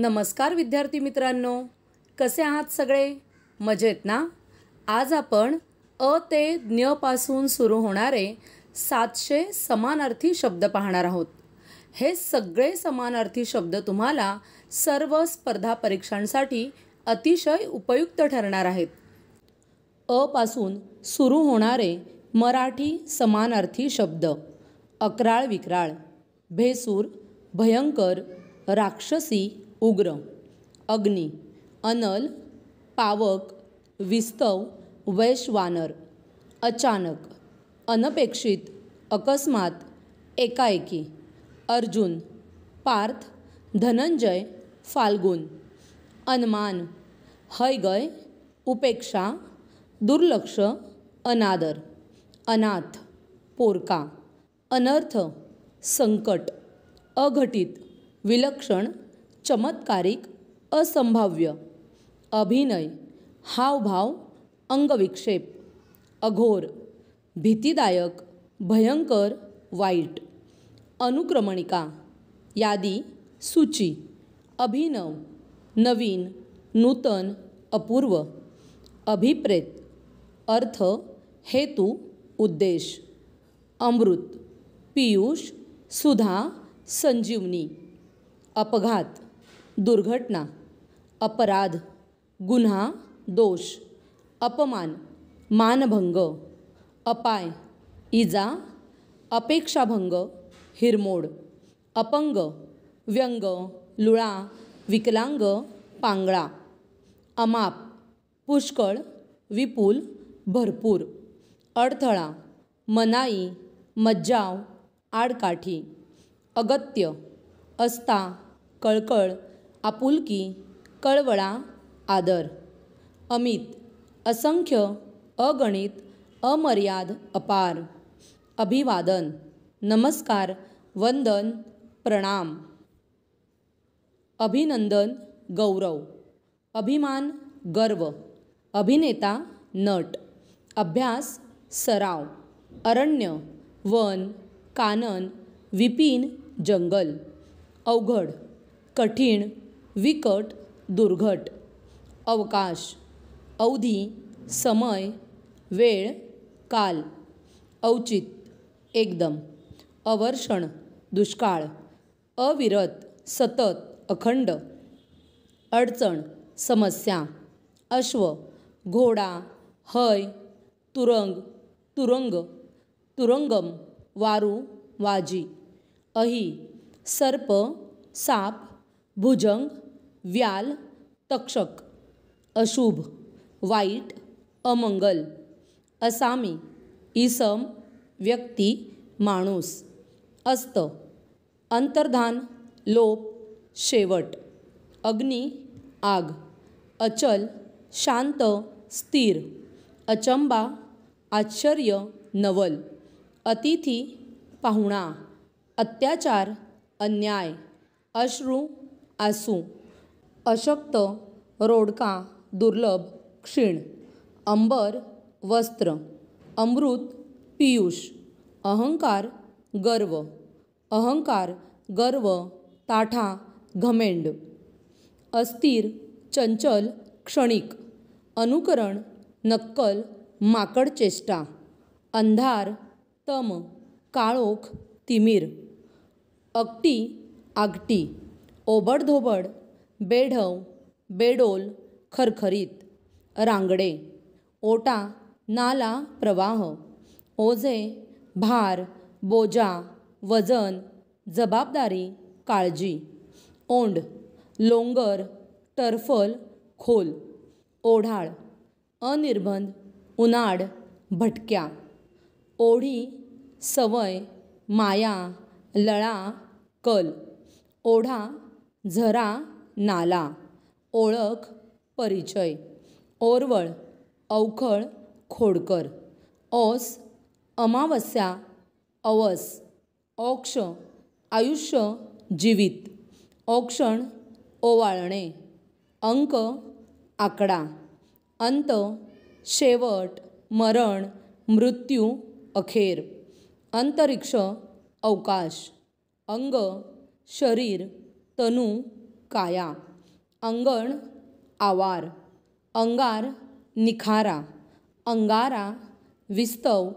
नमस्कार विद्यार्थी मित्रांनो, कसे आहात सगळे? मजेत ना? आज आपण अ ते ज्ञ पासून सुरू होणारे 700 समानार्थी शब्द पाहणार आहोत. हे सगळे समानार्थी शब्द तुम्हाला सर्व स्पर्धा परीक्षांसाठी अतिशय उपयुक्त ठरणार आहेत. अ पासून सुरू होणारे मराठी समानार्थी शब्द: अक्राळ विक्राळ, भेसूर, भयंकर, राक्षसी, उग्र. अग्नी, अनल, पावक, विस्तव, वैश्वानर. अचानक, अनपेक्षित, अकस्मात, एकाएकी. अर्जुन, पार्थ, धनंजय, फाल्गुन. अनमान, हयगय, उपेक्षा, दुर्लक्ष, अनादर. अनाथ, पोरका. अनर्थ, संकट. अघटित, विलक्षण, चमत्कारिक, असंभाव्य. अभिनय, हावभाव, अंगविक्षेप. अघोर, भीतिदायक, भयंकर, वाईट. अनुक्रमणिका, यादी, सूची. अभिनव, नवीन, नूतन, अपूर्व. अभिप्रेत, अर्थ, हेतू, उद्देश. अमृत, पीयूष, सुधा, संजीवनी. अपघात, दुर्घटना. अपराध, गुन्हा, दोष. अपमान, मानभंग. अपाय, इजा, अपेक्षाभंग, हिरमोड. अपंग, व्यंग, लुळा, विकलांग, पांगळा. अमाप, पुष्कळ, विपुल, भरपूर. अडथळा, मनाई, मज्जाव, आडकाठी. अगत्य, अस्ता, कळकळ, आपुलकी, कळवळा, आदर. अमित, असंख्य, अगणित, अमर्याद, अपार. अभिवादन, नमस्कार, वंदन, प्रणाम. अभिनंदन, गौरव. अभिमान, गर्व. अभिनेता, नट. अभ्यास, सराव. अरण्य, वन, कानन, विपिन, जंगल. अवघड, कठीण, विकट, दुर्घट. अवकाश, अवधी, समय, वेळ, काल. औचित, एकदम. अवर्षण, दुष्काळ. अविरत, सतत, अखंड. अडचण, समस्या. अश्व, घोडा, हय, तुरंग, तुरंग, तुरंगम, वारू, वाजी. अही, सर्प, साप, भुजंग, व्याल, तक्षक. अशुभ, वाईट, अमंगल. असामी, इसम, व्यक्ती, माणूस. अस्त, अंतर्धान, लोप, शेवट. अग्नी, आग. अचल, शांत, स्थिर. अचंबा, आश्चर्य, नवल. अतिथी, पाहुणा. अत्याचार, अन्याय. अश्रू, आसू. अशक्त, रोडका, दुर्लभ, क्षीण. अंबर, वस्त्र. अमृत, पीयूष. अहंकार, गर्व. अहंकार, गर्व, ताठा, घमेंड. अस्थिर, चंचल, क्षणिक. अनुकरण, नक्कल, माकडचेष्टा. अंधार, तम, काळोख, तिमिर. अगटी, आगटी. ओबडधोबड, बेढव, बेडोल, खरखरीत. रांगडे. ओटा, नाला, प्रवाह. ओझे, भार, बोजा, वजन, जबाबदारी, काळजी. ओंड, लोंगर, टरफल, खोल. ओढाळ, अनिर्बंध, उनाड, भटक्या. ओढी, सवय, माया, लळा, कल. ओढा, झरा, नाला. ओळख, परिचय. ओरवळ, अवखळ, खोडकर. ओस, अमावस्या, अवस. ओक्ष, आयुष्य, जीवित. औक्षण, ओवाळणे. अंक, आकडा. अंत, शेवट, मरण, मृत्यू, अखेर. अंतरिक्ष, अवकाश. अंग, शरीर, तनू, काया. अंगण आवार, अंगार निखारा, अंगारा विस्तव,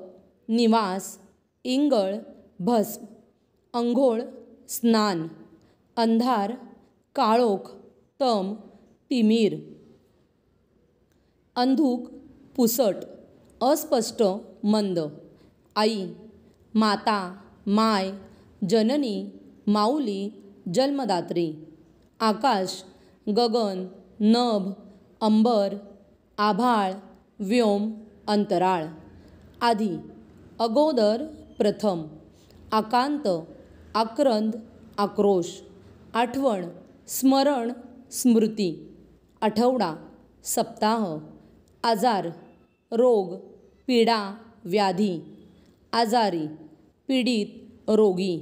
निवास इंगळ भस्म, अंघोळ स्नान, अंधार काळोख तम तिमीर, अंधुक पुसट, अस्पष्ट मंद, आई माता माय जननी माऊली जन्मदात्री, आकाश गगन नभ अंबर आभाळ व्योम अंतराळ, आधी अगोदर प्रथम, आकांत आक्रंद आक्रोश, आठवण स्मरण स्मृती, आठवडा सप्ताह, आजार रोग पीडा व्याधी, आजारी पीडित रोगी,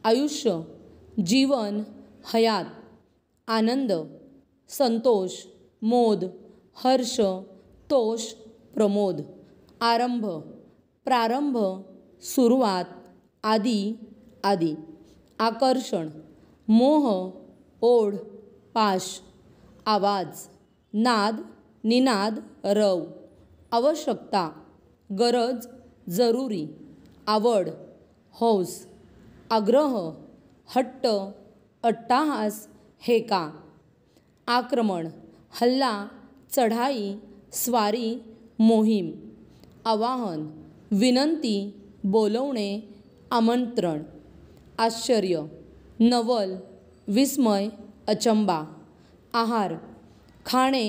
आयुष्य जीवन हयात, आनंद संतोष मोद हर्ष तोष प्रमोद, आरंभ प्रारंभ सुरुवात आदी आदी, आकर्षण मोह ओढ पाश, आवाज नाद निनाद रव, आवश्यकता गरज जरुरी, आवड हौस, आग्रह हट्ट अट्टाहास हेका, आक्रमण हल्ला चढाई स्वारी मोहीम, आवाहन विनंती बोलवणे आमंत्रण, आश्चर्य नवल विस्मय अचंबा, आहार खाणे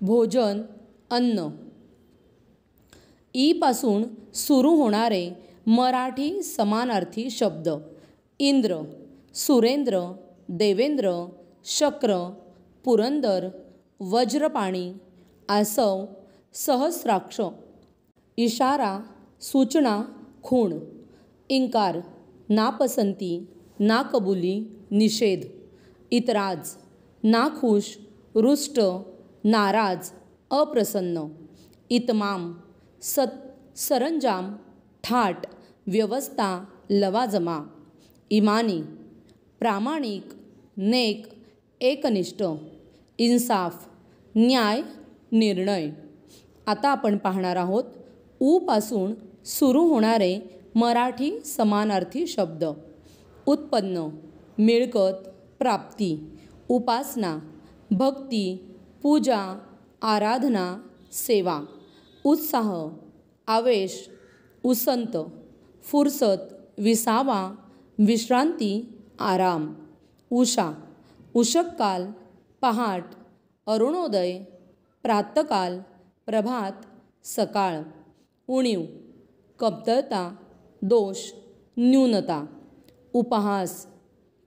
भोजन अन्न. ई पासून सुरू होणारे मराठी समानार्थी शब्द: इंद्र सुरेंद्र देवेंद्र शक्र पुरंदर वज्रपाणी आसव सहस्राक्ष, इशारा सूचना खूण, इंकार नापसंती नाकबुली निषेध, इतराज नाखुश रुष्ट नाराज अप्रसन्न, इतमाम सरंजाम ठाट व्यवस्था लवाजमा, इमानी प्रामाणिक नेक एकनिष्ठ, इन्साफ न्याय निर्णय. आता आपण पाहणार आहोत उ पासून सुरू होणारे मराठी समानार्थी शब्द: उत्पन्न मिळकत प्राप्ती, उपासना भक्ती पूजा आराधना सेवा, उत्साह आवेश उसंत फुरसत विसावा विश्रांती आराम, उषा उषक्काल पहाट अरुणोदय प्रातःकाल प्रभात सकाळ, उणीव कमतरता दोष न्यूनता, उपहास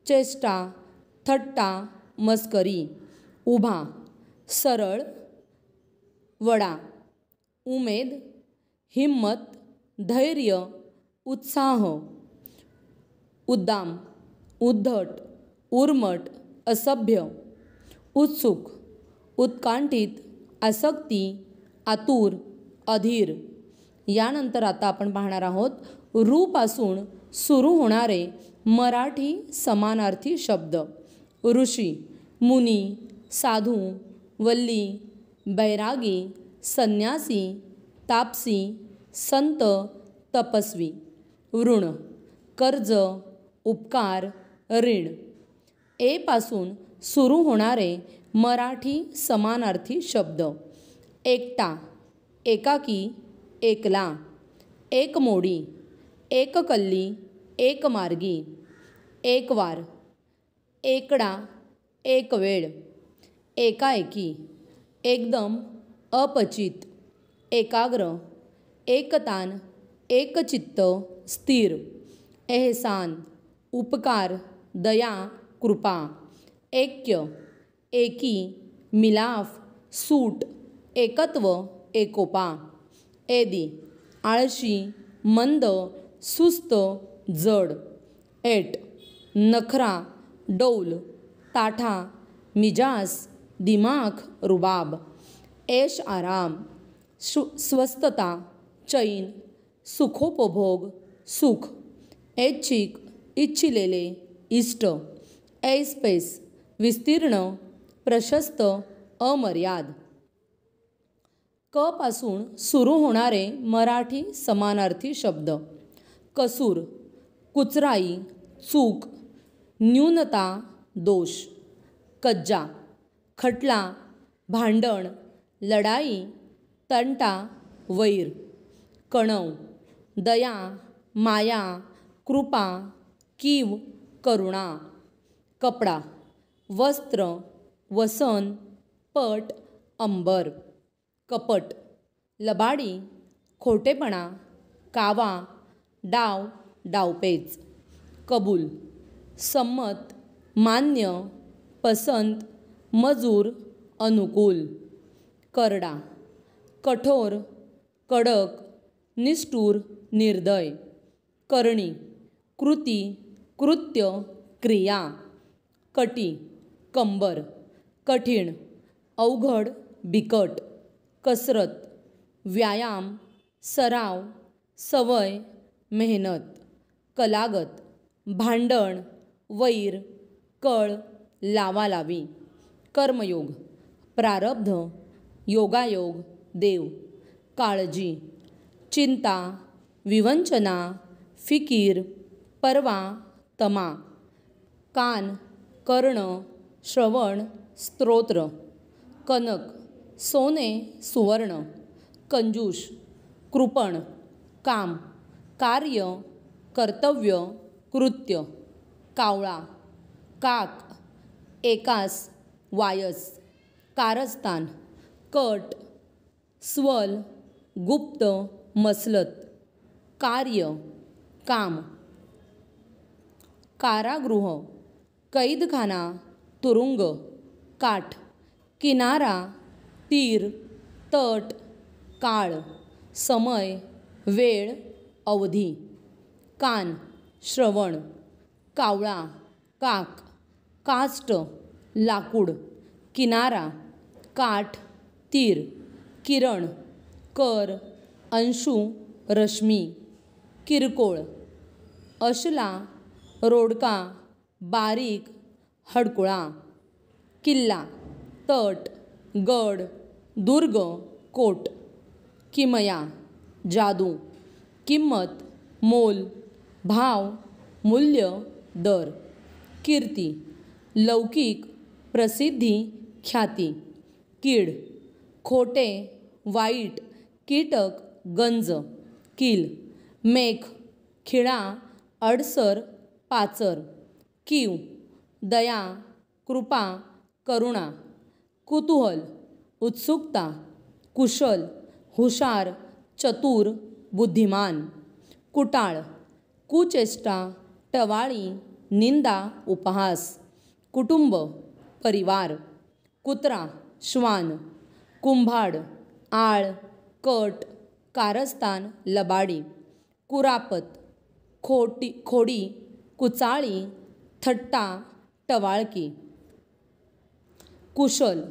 चेष्टा थट्टा मस्करी, उभा सरळ वडा, उमेद हिम्मत धैर्य उत्साह, उद्दाम उद्धट उर्मट असभ्य, उत्सुक उत्कांठित आसक्ती आतुर अधीर. यानंतर आता आपण पाहणार आहोत रू पासून सुरू होणारे मराठी समानार्थी शब्द: ऋषी मुनी साधू वल्ली बैरागी संन्यासी तापसी संत तपस्वी, ऋण कर्ज उपकार ऋण. ए पासून सुरू होणारे मराठी समानार्थी शब्द: एकटा एकाकी एकला, एकमोडी एककल्ली एकमार्गी, एकवार एकडा एक वेळ, एकाएकी एकदम अपचित, एकाग्र एकतान एकचित्त स्थिर, एहसान उपकार दया कृपा, ऐक्य एकी मिलाफ सूट एकत्व एकोपा, एदी आळशी मंद सुस्त जड, एट नखरा डौल ताठा मिजाज दिमाग रुबाब, ऐश आराम स्वस्थता चैन सुखोपभोग सुख, ऐच्छिक इच्छिलेले इष्ट, ऐसपैस विस्तीर्ण प्रशस्त, अमर्याद. क पासून सुरू होणारे मराठी समानार्थी शब्द. कसूर, कुचराई, चूक, न्यूनता, दोष. कज्जा, खटला, भांडण, लढाई, तंटा, वैर. कणव, दया, माया, कृपा, कीव, करुणा. कपडा, वस्त्र, वसन, पट, अंबर. कपट, लबाडी, खोटेपणा, कावा, डाव, डावपेच. कबूल, संमत, मान्य, पसंत, मंजूर, अनुकूल. करडा, कठोर, कडक, निष्ठुर, निर्दय. करणी, कृती, कृत्य, क्रिया. कटी, कंबर. कठीण, अवघड, बिकट. कसरत, व्यायाम, सराव, सवय, मेहनत. कलागत, भांडण, वैर, कळ, लावालावी. कर्मयोग, प्रारब्ध, योगायोग, देव. काळजी, चिंता, विवंचना, फिकीर, पर्वा, तमा. कान, कर्ण, श्रवण, स्तोत्र. कनक, सोने, सुवर्ण. कंजूष, कृपण, काम, कार्य, कर्तव्य, कृत्य. कावळा, काक, एकास, वायस. कारस्थान, कट, स्वल, गुप्त, मसलत. कार्य, काम. कारागृह, कैदखाना, तुरुंग. काठ, किनारा, तीर, तट, काळ, समय, वेळ, अवधी. कान, श्रवण. कावळा, काक, काष्ट, लाकूड. किनारा, काठ, तीर. किरण, कर, अंशू, रश्मी. किरकोळ, अशला, रोडका, बारीक, हडकुळा. किल्ला, तट, गड, दुर्ग, कोट. किमया, जादू. किंमत, मोल, भाव, मूल्य, दर. कीर्ती, लौकिक, प्रसिद्धी, ख्याती. कीड, खोटे, वाईट, कीटक, गंज. कील, मेख, खिळा, अडसर, पाचर. कीव, दया, कृपा, करुणा. कुतूहल, उत्सुकता. कुशल, हुशार, चतुर, बुद्धिमान. कुटाळ, कुचेष्टा, टवाळी, निंदा, उपहास. कुटुंब, परिवार. कुत्रा, श्वान. कुंभाड, आळ, कट, कारस्थान, लबाडी. कुरापत, खोडी, कुचाळी, थट्टा, टवाळकी. कुशल,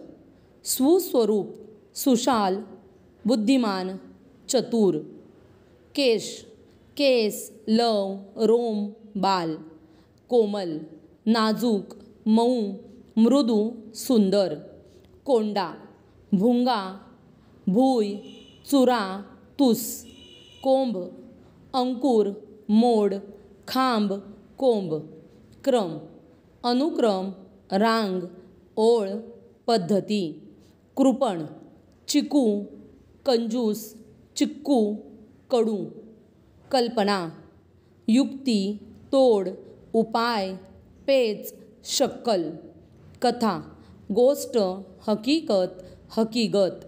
सुस्वरूप, सुशाल, बुद्धिमान, चतुर. केश, केस, लव, रोम, बाल. कोमल, नाजूक, मऊ, मृदू, सुंदर. कोंडा, भुंगा, भुई, चुरा, तुस. कोंब, अंकुर, मोड, खांब, कोंब. क्रम, अनुक्रम, रांग, ओळ, पद्धती. कृपण, चिकू, कंजूस, चिक्कू, कडू. कल्पना, युक्ती, तोड, उपाय, पेच, शक्कल. कथा, गोष्ट, हकीकत, हकीगत.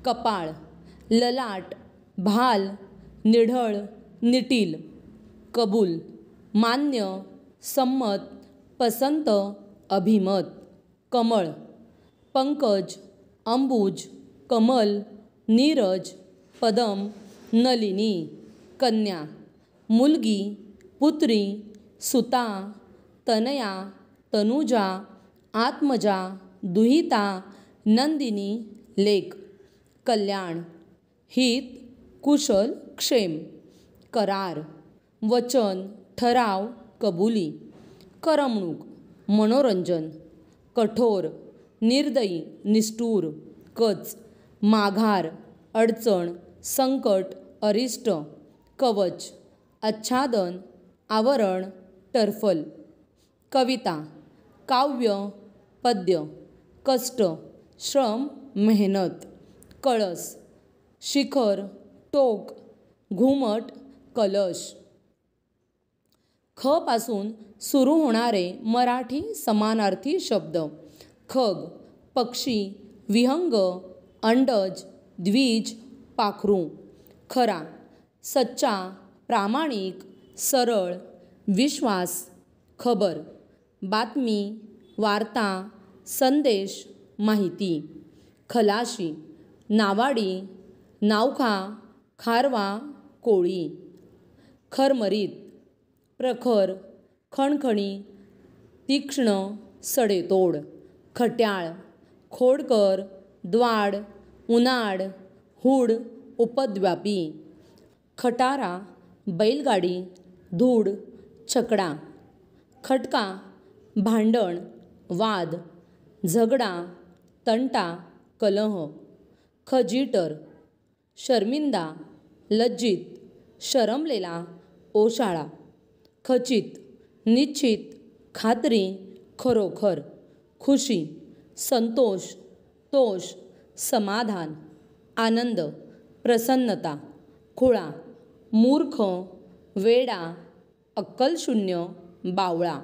कपाळ, ललाट, भाल, निढळ, निटील. कबूल, मान्य, संमत, पसंत, अभिमत. कमळ, पंकज, अंबुज, कमल, नीरज, पदम, नलिनी. कन्या, मुलगी, पुत्री, सुता, तनया, तनुजा, आत्मजा, दुहिता, नंदिनी, लेक. कल्याण, हित, कुशल, क्षेम. करार, वचन, ठराव, कबुली. करमणूक, मनोरंजन. कठोर, निर्दयी, निष्ठुर, कच, माघार, अडचण, संकट, अरिष्ट, कवच, आच्छादन, आवरण, टरफल. कविता, काव्य, पद्य, कष्ट, श्रम, मेहनत. कळस, शिखर, टोक, घुमट, कलश. ख पासून सुरू होणारे मराठी समानार्थी शब्द. खग, पक्षी, विहंग, अंडज, द्विज, पाखरू. खरा, सच्चा, प्रामाणिक, सरळ, विश्वास, खबर. बातमी, वार्ता, संदेश, माहिती. खलाशी, नावाडी, नावखा, खारवा, कोळी. खरमरीत, प्रखर, खणखणी, तीक्ष्ण, सडेतोड. खट्याळ, खोडकर, द्वाड, उनाड, हूड, उपद्व्यापी. खटारा, बैलगाडी, धूड, छकडा. खटका, भांडण, वाद, झगडा, तंटा, कलह. खजीटर, शर्मिंदा, लज्जित, शरमलेला, ओशाळा. खचित, निश्चित, खात्री, खरोखर. खुशी, संतोष, तोष, समाधान, आनंद, प्रसन्नता. खुळा, मूर्ख, वेडा, अक्कलशून्य, बावळा.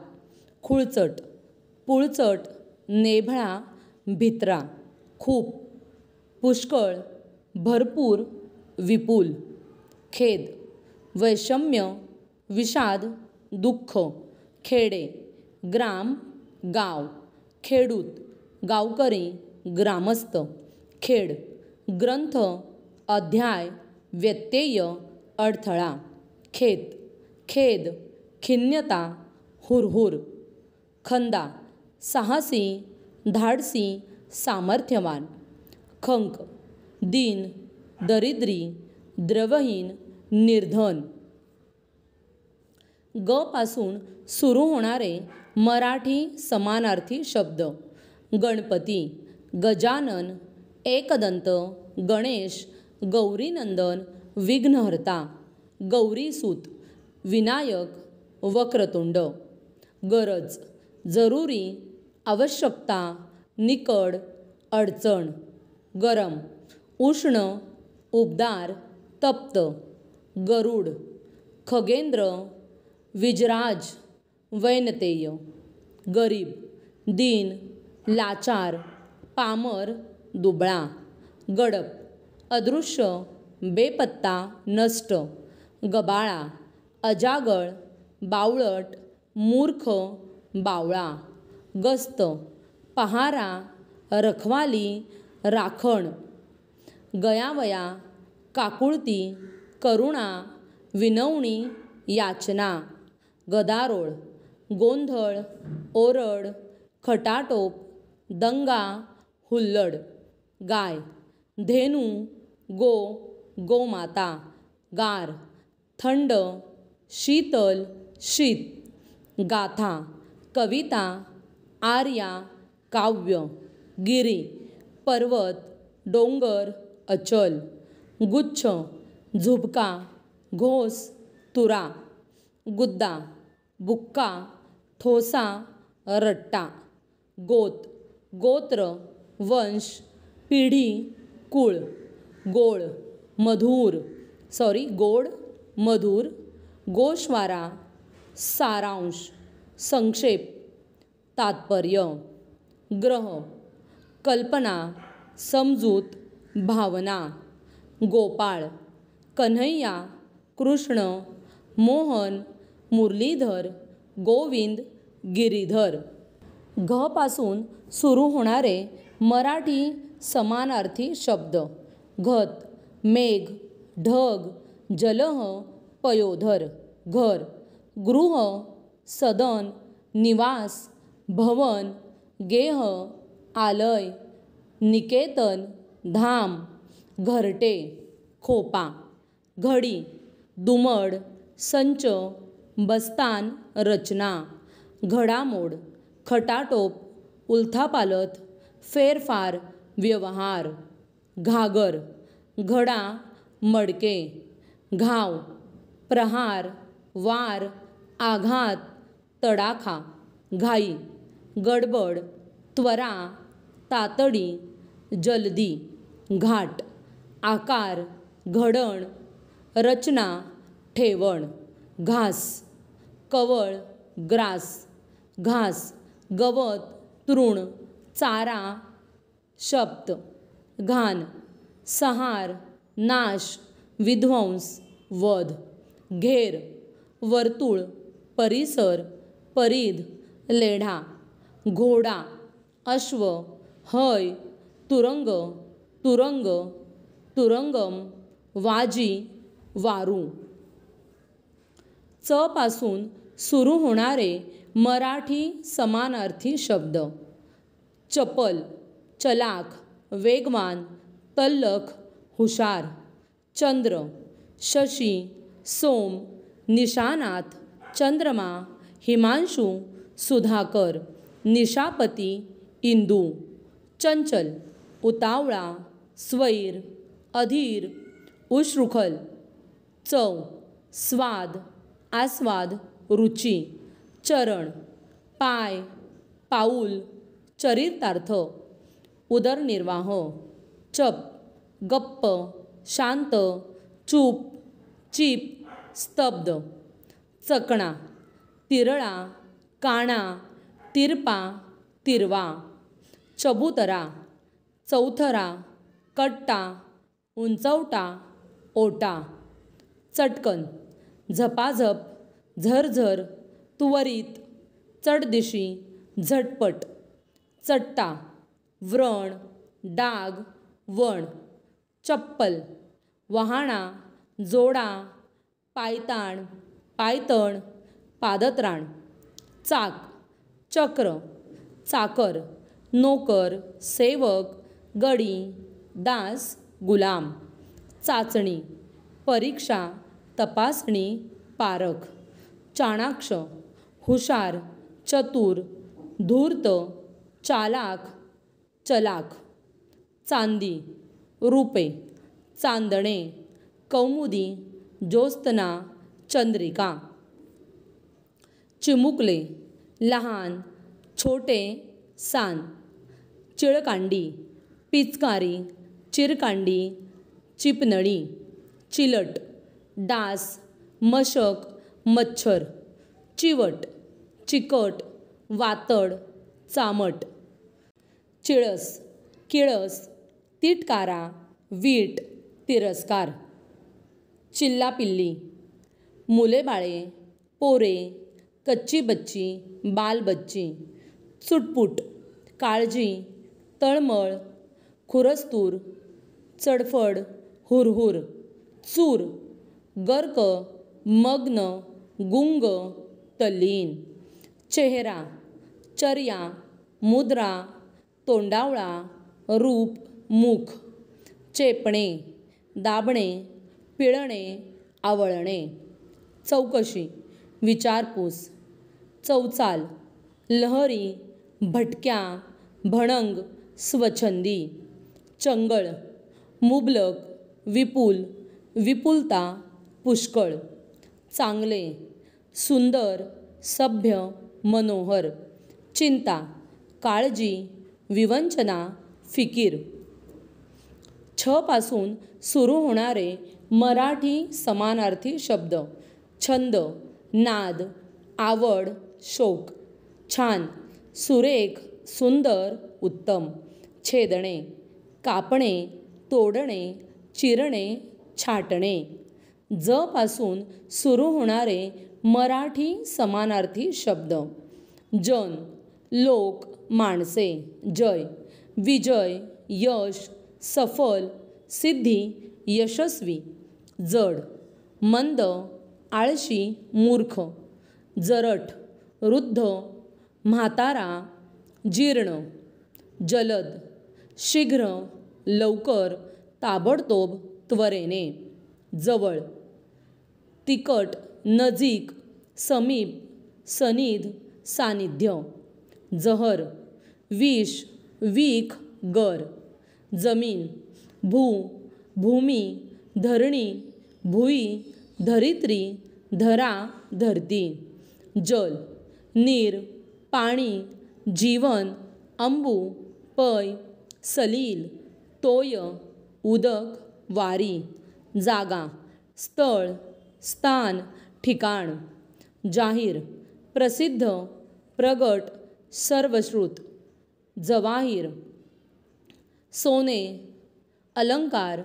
खुळचट, पुळचट, नेभळा, भित्रा. खूप, पुष्कळ, भरपूर, विपुल. खेद, वैषम्य, विषाद, दुःख. खेडे, ग्राम, गाव. खेडूत, गावकरी, ग्रामस्थ. खेड, ग्रंथ, अध्याय, व्यत्यय, अडथळा. खेत, खेद, खिन्नता, हुरहुर. खंदा, साहसी, धाडसी, सामर्थ्यवान. खंक, दीन, दरिद्री, द्रवहीन, निर्धन. ग पासून सुरू होणारे मराठी समानार्थी शब्द. गणपती, गजानन, एकदंत, गणेश, गौरीनंदन, विघ्नहर्ता. गौरीसूत, विनायक, वक्रतुंड. गरज, जरुरी, आवश्यकता, निकड, अडचण. गरम, उष्ण, उबदार, तप्त. गरुड, खगेंद्र, विजराज, वैनतेय. गरीब, दीन, लाचार, पामर, दुबळा. गडप, अदृश्य, बेपत्ता, नष्ट. गबाळा, अजागळ, बावळट, मूर्ख, बावळा. गस्त, पहारा, रखवाली, राखण. गयावया, काकुळती, करुणा, विनवणी, याचना. गदारोळ, गोंधळ, ओरड, खटाटोप, दंगा, हुल्लड. गाय, धेनू, गो, गोमाता. गार, थंड, शीतल, शीत. गाथा, कविता, आर्या, काव्य. गिरी, पर्वत, डोंगर, अचल. गुच्छ, झुबका, घोस, तुरा. गुद्दा, बुक्का, ठोसा, रट्टा. गोत, गोत्र, वंश, पिढी, कुळ. गोड, मधुर, गोड, मधुर. गोश्वारा, सारांश, संक्षेप, तात्पर्य. ग्रह, कल्पना, समजूत, भावना. गोपाळ, कन्हैया, कृष्ण, मोहन, मुरलीधर, गोविंद, गिरीधर. घ पासून सुरू होणारे मराठी समानार्थी शब्द. घत, मेघ, ढग, जलह, पयोधर. घर, गृह, सदन, निवास, भवन, गेह, आलय, निकेतन, धाम. घरटे, खोपा. घडी, दुमड, संच, बस्तान, रचना. घडामोड, खटाटोप, उलथापालथ, फेरफार, व्यवहार. घागर, घडा, मडके. घाव, प्रहार, वार, आघात, तडाखा. घाई, गडबड, त्वरा, तातडी, जलदी. घाट, आकार, घडण, रचना, ठेवण. घास, कवळ, ग्रास. घास, गवत, तृण, चारा, शब्द. घाण, संहार, नाश, विध्वंस, वध. घेर, वर्तुळ, परिसर, परिध, लेढा. घोडा, अश्व, हय, तुरंग, तुरंग, तुरंगम, वाजी, वारू. च पासून सुरू होणारे मराठी समानार्थी शब्द. चपल, चलाख, वेगवान, तल्लख, हुशार. चंद्र, शशी, सोम, निशानात, चंद्रमा, हिमांशू, सुधाकर. निशापती, इंदू. चंचल, उतावळा, स्वैर, अधीर, उशृंखल. चव, स्वाद, आस्वाद, रुची. चरण, पाय, पाऊल, चरितार्थ, उदरनिर्वाह. चप, गप्प, शांत, चूप, चीप, स्तब्ध. चकणा, तिरळा, काणा, तिरपा, तिरवा. चबुतरा, चौथरा, कट्टा, उंचवटा, ओटा. चटकन, झपाझप, झरझर, त्वरित, चटदिशी, झटपट. चट्टा, व्रण, डाग, वण. चप्पल, वहाणा, जोडा, पायताण, पायतण, पादत्राण. चाक, चक्र, चाकर, नोकर, सेवक, गडी, दास, गुलाम. चाचणी, परीक्षा, तपासणी, पारख. चाणाक्ष, हुशार, चतुर, धूर्त, चालाक, चलाख. चांदी, रुपे. चांदणे, कौमुदी, ज्योत्स्ना, चंद्रिका. चिमुकले, लहान, छोटे, सान. चिळकांडी, पिचकारी, चिरकांडी, चिपनळी. चिलट, डास, मशक, मच्छर. चिवट, चिकट, वातड, चामट. चिळस, किळस, तिटकारा, वीट, तिरस्कार. चिल्लापिल्ली, मुलेबाळे, पोरे, कच्ची बच्ची, बालबच्ची. चुटपुट, काळजी, तळमळ, खुरस्तूर, चडफड, हुरहुर. चूर, गर्क, मग्न, गुंग, तल्लीन. चेहरा, चर्या, मुद्रा, तोंडावळा, रूप, मुख. चेपणे, दाबणे, पिळणे, आवळणे. चौकशी, विचारपूस. चौचाल, लहरी, भटक्या, भणंग, स्वच्छंदी. चंगळ, मुबलक, विपुल, विपुलता, पुष्कळ. चांगले, सुंदर, सभ्य, मनोहर. चिंता, काळजी, विवंचना, फिकीर. छ पासून सुरू होणारे मराठी समानार्थी शब्द. छंद, नाद, आवड, शौक. छान, सुरेख, सुंदर, उत्तम. छेदणे, कापणे, तोडणे, चिरणे, छाटणे. ज पासून सुरू होणारे मराठी समानार्थी शब्द. जन, लोक, माणसे. जय, विजय, यश, सफल, सिद्धी, यशस्वी. जड, मंद, आळशी, मूर्ख. जरठ, वृद्ध, म्हातारा, जीर्ण. जलद, शीघ्र, लवकर, ताबडतोब, त्वरेने. जवळ, तिकट, नजीक, समीप, सनिध, सानिध्य. जहर, विष, वीख गर. जमीन भू भूमी धरणी भुई धरित्री धरा धरती. जल नीर पाणी जीवन अंबू पै सलील तोय उदक वारी. जागा स्थळ स्थान ठिकाण. जाहीर प्रसिद्ध प्रगट सर्वश्रुत. जवाहीर सोने अलंकार.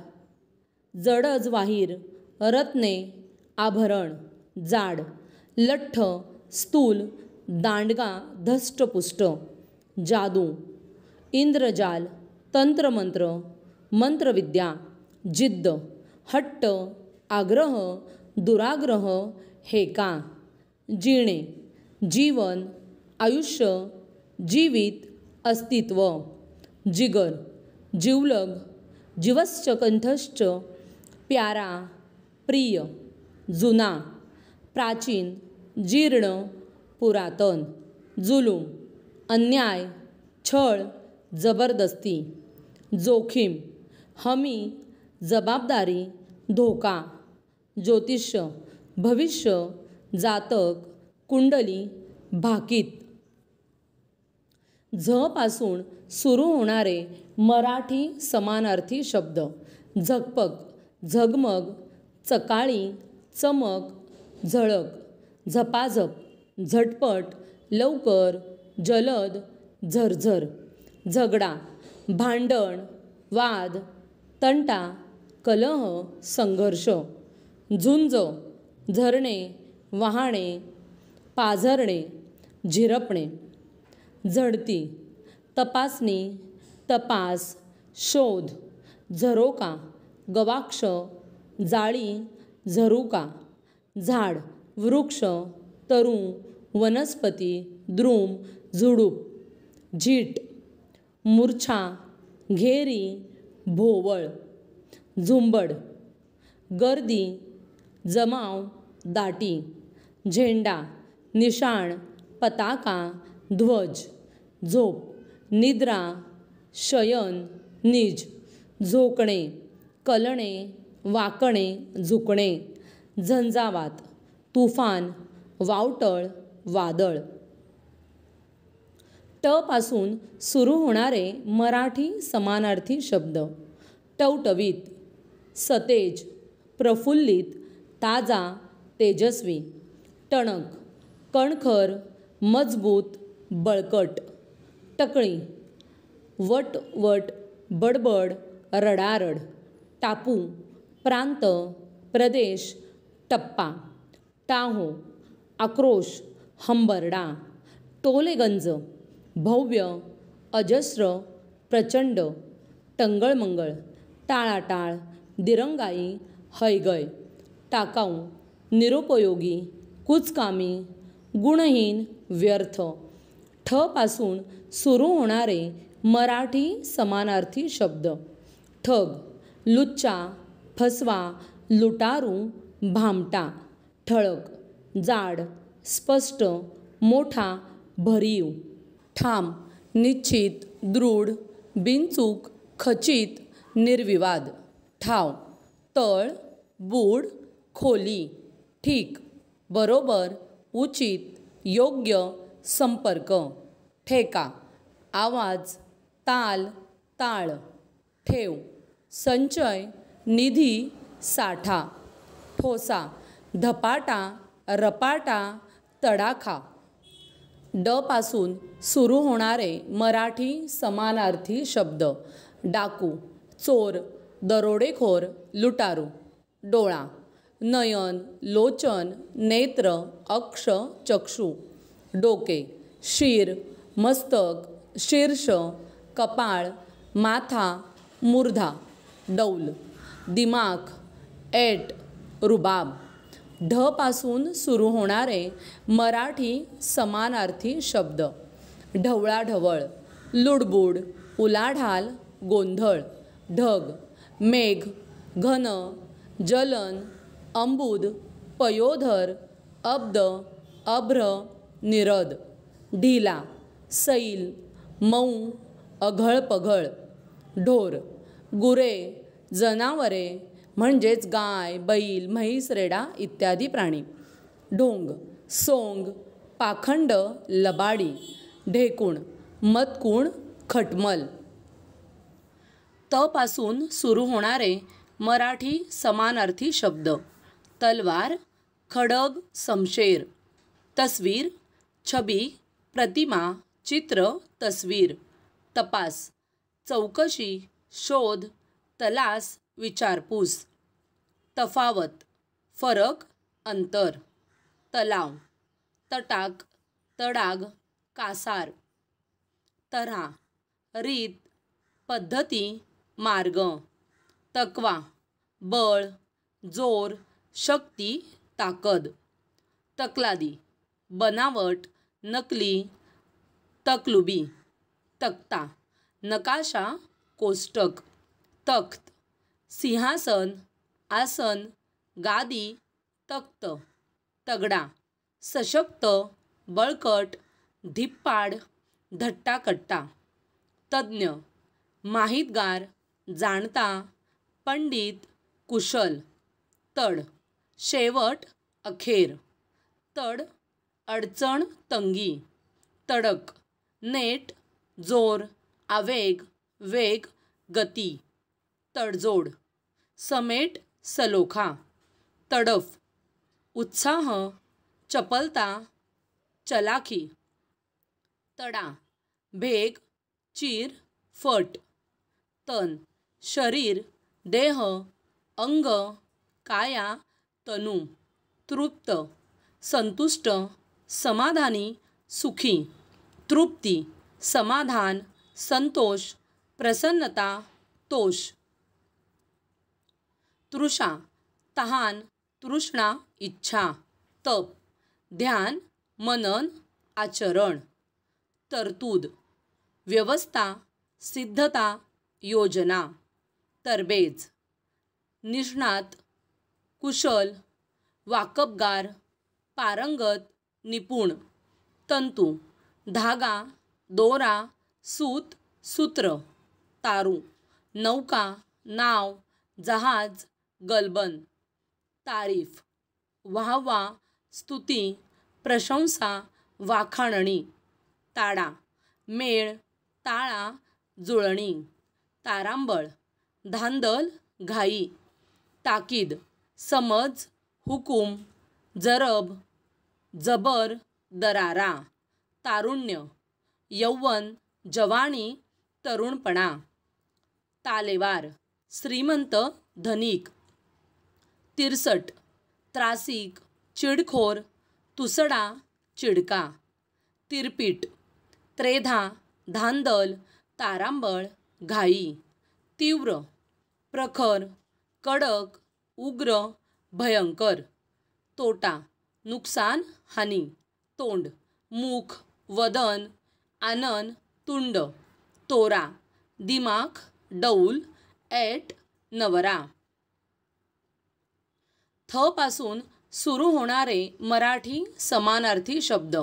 जडजवाहीर रत्ने आभरण. जाड लठ्ठ स्थूल दांडगा धष्टपुष्ट. जादू इंद्रजाल तंत्रमंत्र मंत्रविद्या. जिद्द हट्ट आग्रह दुराग्रह हेका. जिणे जीवन आयुष्य जीवित अस्तित्व. जिगर जिवलग जीवश्च कंठश्च प्यारा प्रिय. जुना प्राचीन जीर्ण पुरातन. जुलूम अन्याय छळ जबरदस्ती. जोखीम हमी जबाबदारी धोका. ज्योतिष्य भविष्य जातक कुंडली भाकीत. झ पासून सुरू होणारे मराठी समानार्थी शब्द. झगपक झगमग चकाळी चमक झळक. झपाझप झटपट लवकर जलद झरझर. झगडा भांडण वाद तंटा कलह संघर्ष. झुंज झरणे वाहणे पाझरणे झिरपणे. झडती तपासणी तपास शोध. झरोका गवाक्ष जाळी झरुका. झाड वृक्ष तरुण वनस्पती द्रुम झुडूप. झीट मूर्छा घेरी भोवळ. झुंबड गर्दी जमाव दाटी. झेंडा निशाण पताका ध्वज. झोप निद्रा शयन निज. झोकणे कलणे वाकणे झुकणे. झंझावात तुफान वावटळ वादळ. ट पासून सुरू होणारे मराठी समानार्थी शब्द. टवटवीत सतेज प्रफुल्लित ताजा तेजस्वी. टणक कणखर मजबूत बळकट. टकळी वटवट बडबड रडारड. टापू प्रांत प्रदेश टप्पा. टाहो आक्रोश हंबरडा. टोलेगंज भव्य अजस्र प्रचंड. टंगळमंगळ टाळाटाळ दिरंगाई हैगय. टाकाऊ निरुपयोगी कुचकामी गुणहीन व्यर्थ. ठ पासून सुरू होणारे मराठी समानार्थी शब्द. ठग लुच्चा फसवा लुटारू भामटा. ठळक जाड स्पष्ट मोठा भरीव. ठाम निश्चित दृढ बिनचूक खचित निर्विवाद. ठाव तळ बूड खोली. ठीक बरोबर उचित योग्य संपर्क. ठेका आवाज ताल ताळ. ठेव संचय निधी साठा. ठोसा धपाटा रपाटा तडाखा. ड पासून सुरू होणारे मराठी समानार्थी शब्द. डाकू चोर दरोडेखोर लुटारू. डोळा नयन लोचन नेत्र अक्ष चक्षु. डोके शिर मस्तक शीर्ष कपाळ माथा मूर्धा. डौल दिमाग ऐट रुबाब. ढ पासून सुरू होणारे मराठी समानार्थी शब्द. ढवळाढवळ लुडबुड उलाढाल गोंधळ. ढग मेघ घन जलन अंबुद पयोधर अब्द अभ्र निरद. ढिला सैल मऊ अघळ पघळ. ढोर, गुरे, जनावरे म्हणजेच गाय, बैल, म्हैस, रेडा इत्यादी प्राणी. ढोंग, सोंग, पाखंड, लबाडी. ढेकूण, मटकूण, खटमल. त पासून सुरू होणारे मराठी समानार्थी शब्द. तलवार, खडग, शमशेर. तस्वीर, छबी, प्रतिमा, चित्र, तस्वीर. तपास, चौकशी, शोध, तलास, विचारपूस. तफावत, फरक, अंतर. तलाव, तटाक, तडाग, कासार. तऱ्हा, रीत, पद्धती, मार्ग. तकवा, बळ, जोर, शक्ती, ताकद. तकलादी, बनावट, नकली, तकलुबी. तक्ता, नकाशा, कोष्टक. तख्त, सिंहासन, आसन, गादी, तख्त. तगडा, सशक्त, बळकट, धिप्पाड, धट्टाकट्टा. तज्ज्ञ, माहितगार, जाणता, पंडित, कुशल. तड, शेवट, अखेर. तड, अडचण, तंगी. तडक, नेट, जोर, आवेग, वेग, गती. तडजोड, समेट, सलोखा. तडफ, उत्साह, चपलता, चलाखी. तडा, भेग, चीर, फट. तन, शरीर, देह, अंग, काया, तनू. तृप्त, संतुष्ट, समाधानी, सुखी. तृप्ती, समाधान, संतोष, प्रसन्नता, तोष. तृषा, तहान, तृष्णा, इच्छा. तप, ध्यान, मनन, आचरण. तरतूद, व्यवस्था, सिद्धता, योजना. तरबेज, निष्णात, कुशल, वाकबगार, पारंगत, निपुण. तंतू, धागा, दोरा, सूत, सूत्र. तारू, नौका, नाव, जहाज, गलबन. तारीफ, वाहवा, स्तुती, प्रशंसा, वाखाणणी. ताडा, मेळ, ताळा, जुळणी. तारांबळ, धांदल, घाई. ताकीद, समज, हुकूम, जरब, जबर, दरारा. तारुण्य, यौवन, जवानी, तरुणपणा. तालेवार, श्रीमंत, धनिक. तिरसट, त्रासिक, चिडखोर, तुसडा, चिडका. तिरपीट, त्रेधा, धांदल, तारांबळ, घाई. तीव्र, प्रखर, कडक, उग्र, भयंकर. तोटा, नुकसान, हानी. तोंड, मुख, वदन, आनन, तुंड. तोरा, दिमाख, डौल, ऐट, नवरा. थ पासून सुरू होणारे मराठी समानार्थी शब्द.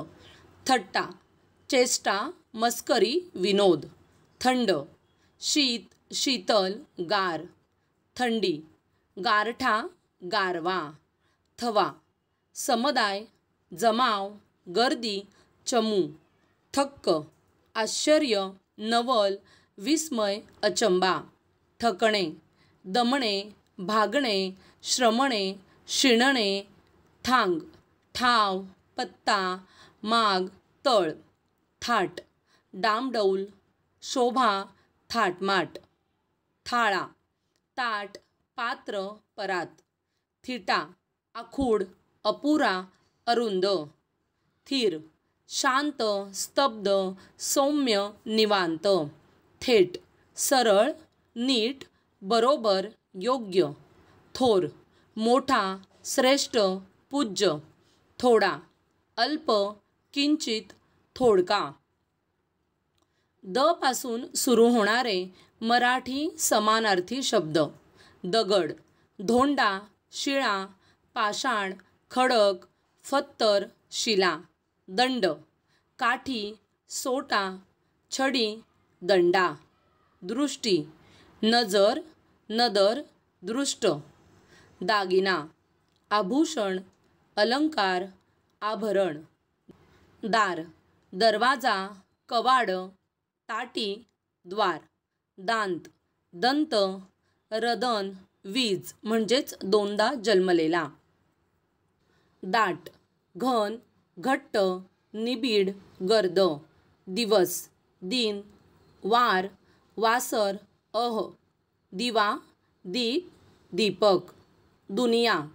थट्टा, चेष्टा, मस्करी, विनोद. थंड, शीत, शीतल, गार. थंडी, गारठा, गारवा. थवा, समुदाय, जमाव, गर्दी, चमू. थक्क, आश्चर्य, नवल, विस्मय, अचंबा. थकणे, दमणे, भागणे, श्रमणे, शिणणे. थांग, ठाव, पत्ता, माग, तळ. थाट, डामडौल, शोभा, थाटमाट. थाळा, ताट, पात्र, परात. थिटा, आखूड, अपुरा, अरुंद. थीर, शांत, स्तब्ध, सौम्य, निवांत. थेट, सरळ, नीट, बरोबर, योग्य. थोर, मोठा, श्रेष्ठ, पूज्य. थोडा, अल्प, किंचित, थोडका. द पासून सुरू होणारे मराठी समानार्थी शब्द. दगड, धोंडा, शिळा, पाषाण, खडक, फत्तर, शिला. दंड, काठी, सोटा, छडी, दंडा. दृष्टी, नजर, नदर, दृष्ट. दागिना, आभूषण, अलंकार, आभरण. दार, दरवाजा, कवाड, ताटी, द्वार. दांत, दंत, रदन, वीज म्हणजेच दोनदा जन्मलेला. दाट, घन, घट्ट, निबिड, गर्द. दिवस, दिन, वार, वासर, दिवा, दीप, दीपक. दुनिया,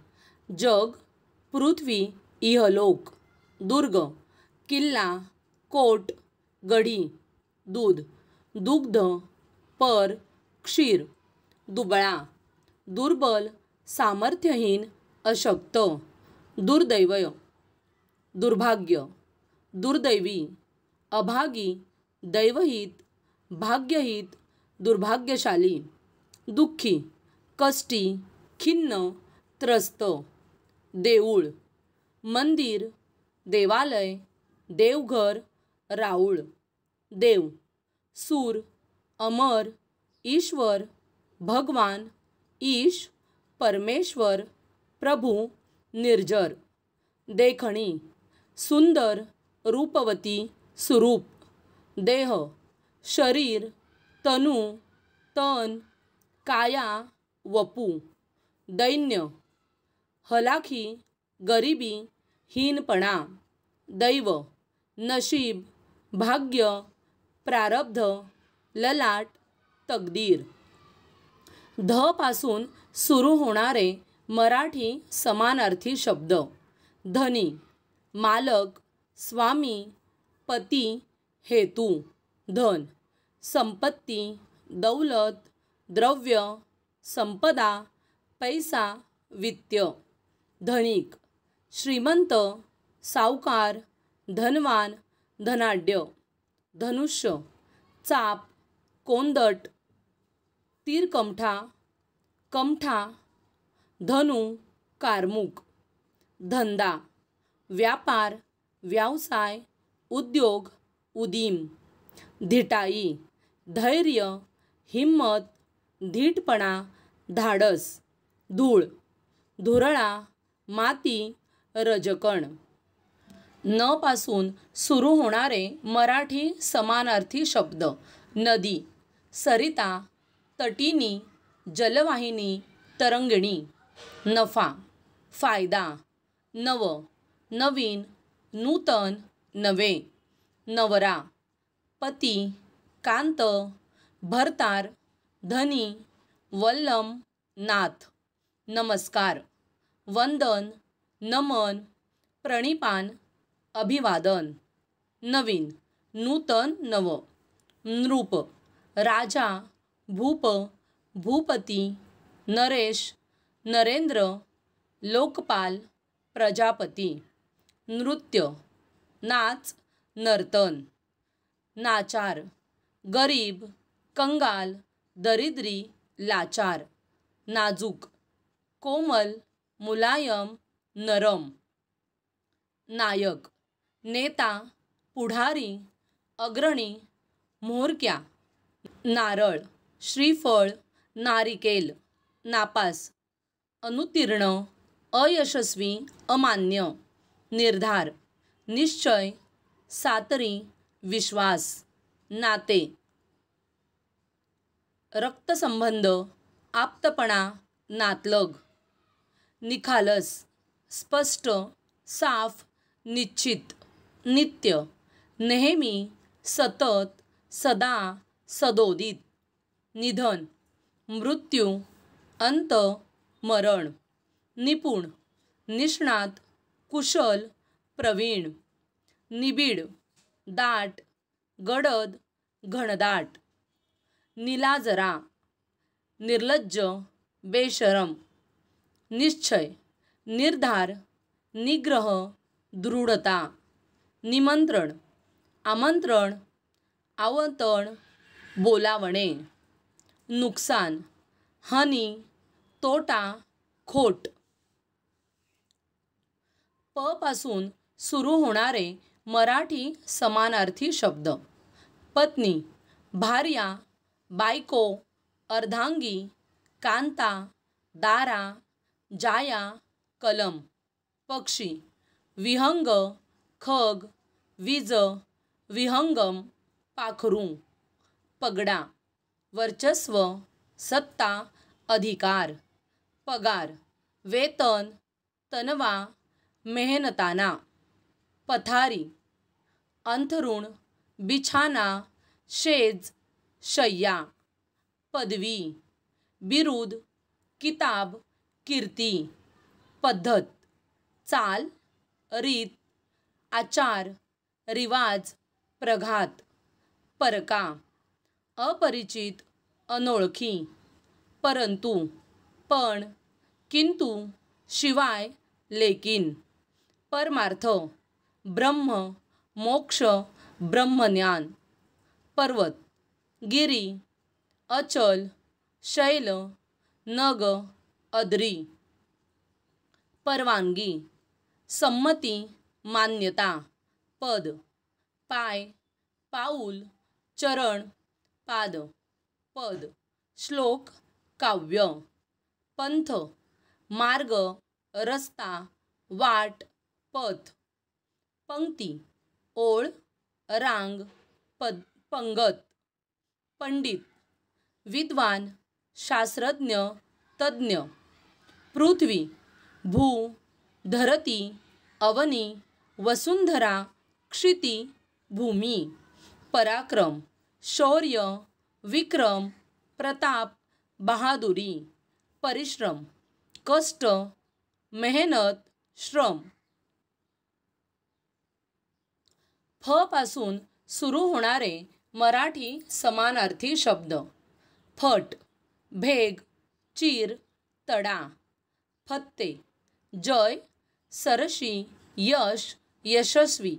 जग, पृथ्वी, इहलोक. दुर्ग, किल्ला, कोट, गढी. दूध, दुग्ध, पर, क्षीर. दुबळा, दुर्बल, सामर्थ्यहीन, अशक्त. दुर्दैव, दुर्भाग्य, दुर्दैवी, अभागी, दैवहित, भाग्यहित, दुर्भाग्यशाली. दुःखी, कष्टी, खिन्न, त्रस्त. देऊळ, मंदिर, देवालय, देवघर, राऊळ. देव, सूर, अमर, ईश्वर, भगवान, ईश, परमेश्वर, प्रभू, निर्जर. देखणी, सुंदर, रूपवती, सुरूप. देह, शरीर, तनू, तन, काया, वपू. दैन्य, हलाखी, गरिबी, हीनपणा. दैव, नशीब, भाग्य, प्रारब्ध, ललाट, तकदीर. ध पासून सुरू होणारे मराठी समानार्थी शब्द. धनी, मालक, स्वामी, पती, हेतू. धन, संपत्ती, दौलत, द्रव्य, संपदा, पैसा, वित्त. धनिक, श्रीमंत, सावकार, धनवान, धनाढ्य. धनुष्य, चाप, कोंदट, तीरकमठा, कमठा. धनु, कारमुक. धंदा, व्यापार, व्यवसाय, उद्योग, उदीम. धिटाई, धैर्य, हिम्मत, धीटपणा, धाडस. धूळ, धुरळा, माती, रजकण. न पासून सुरू होणारे मराठी समानार्थी शब्द. नदी, सरिता, तटिनी, जलवाहिनी, तरंगिणी. नफा, फायदा, नव, नवीन, नूतन, नवे. नवरा, पती, कांत, भरतार, धनी, वल्लम, नाथ. नमस्कार, वंदन, नमन, प्रणिपान, अभिवादन. नवीन, नूतन, नव. नृप, राजा, भूप, भूपती, नरेश, नरेंद्र, लोकपाल, प्रजापती. नृत्य, नाच, नर्तन. नाचार, गरीब, कंगाल, दरिद्री, लाचार. नाजूक, कोमल, मुलायम, नरम. नायक, नेता, पुढारी, अग्रणी, म्होरक्या. नारळ, श्रीफळ, नारिकेल. नापास, अनुत्तीर्ण, अयशस्वी, अमान्य. निर्धार, निश्चय, सातरी, विश्वास. नाते, रक्तसंबंध, आप्तपणा, नातलग. निखालस, स्पष्ट, साफ, निश्चित. नित्य, नेहमी, सतत, सदा, सदोदित. निधन, मृत्यू, अंत, मरण. निपुण, निष्णात, कुशल, प्रवीण. निबिड, दाट, गडद, घनदाट. निलाजरा, निर्लज्ज, बेशरम. निश्चय, निर्धार, निग्रह, दृढता. निमंत्रण, आमंत्रण, आवतण, बोलावणे. नुकसान, हानी, तोटा, खोट. प पासून सुरू होणारे मराठी समानार्थी शब्द. पत्नी, भार्या, बायको, अर्धांगी, कांता, दारा, जाया, कलम. पक्षी, विहंग, खग, वीज, विहंगम, पाखरू. पगडा, वर्चस्व, सत्ता, अधिकार. पगार, वेतन, तनवा, मेहनताना. पथारी, अंथरुण, बिछाना, शेज, शय्या. पदवी, बिरुद, किताब, कीर्ती. पद्धत, चाल, रीत, आचार, रिवाज, प्रघात. परका, अपरिचित, अनोळखी. परंतु, पण, किंतु, शिवाय, लेकिन. परमार्थ, ब्रह्म, मोक्ष, ब्रह्मज्ञान. पर्वत, गिरी, अचल, शैल, नग, अद्री. परवानगी, संमती, मान्यता. पद, पाय, पाऊल, चरण, पाद. पद, श्लोक, काव्य. पंथ, मार्ग, रस्ता, वाट, पथ. पंक्ती, ओळ, रांग, पंगत. पंडित, विद्वान, शास्त्रज्ञ, तज्ञ. पृथ्वी, भू, धरती, अवनी, वसुंधरा, क्षिती, भूमी. पराक्रम, शौर्य, विक्रम, प्रताप, बहादुरी. परिश्रम, कष्ट, मेहनत, श्रम. फ पासून सुरू होणारे मराठी समानार्थी शब्द. फट, भेग, चीर, तडा. फत्ते, जय, सरशी, यश, यशस्वी.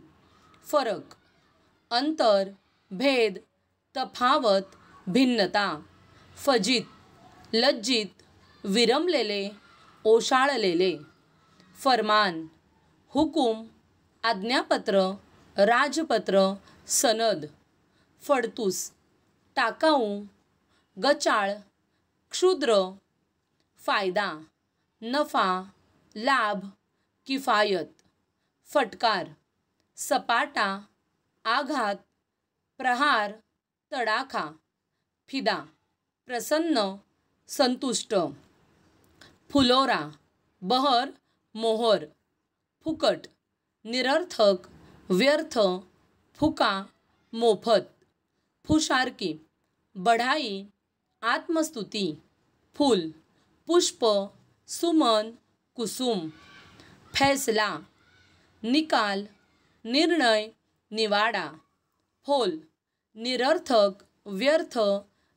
फरक, अंतर, भेद, तफावत, भिन्नता. फजित, लज्जित, विरमलेले, ओशाळलेले. फरमान, हुकूम, आज्ञापत्र, राजपत्र, सनद. फडतूस, टाकाऊ, गचाळ, क्षुद्र. फायदा, नफा, लाभ, किफायत. फटकार, सपाटा, आघात, प्रहार, तडाखा. फिदा, प्रसन्न, संतुष्ट. फुलोरा, बहर, मोहर. फुकट, निरर्थक, व्यर्थ, फुका, मोफत. फुशारकी, बढाई, आत्मस्तुती. फूल, पुष्प, सुमन, कुसुम. फैसला, निकाल, निर्णय, निवाडा. फोल, निरर्थक, व्यर्थ,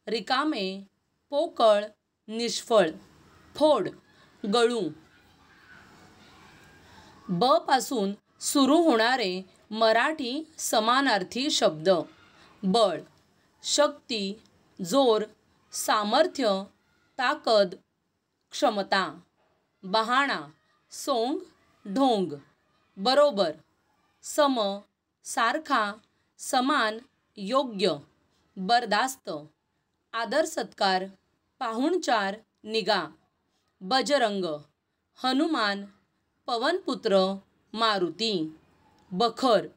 रिकामे, पोकळ, निष्फळ. फोड, गळू. ब पासून सुरू होणारे मराठी समानार्थी शब्द. बळ, शक्ती, जोर, सामर्थ्य, ताकद, क्षमता. बहाणा, सोंग, ढोंग. बरोबर, सम, सारखा, समान, योग्य. बरदास्त, आदर सत्कार, पाहुणचार, निगा. बजरंग, हनुमान, पवनपुत्र, मारुती. बखर,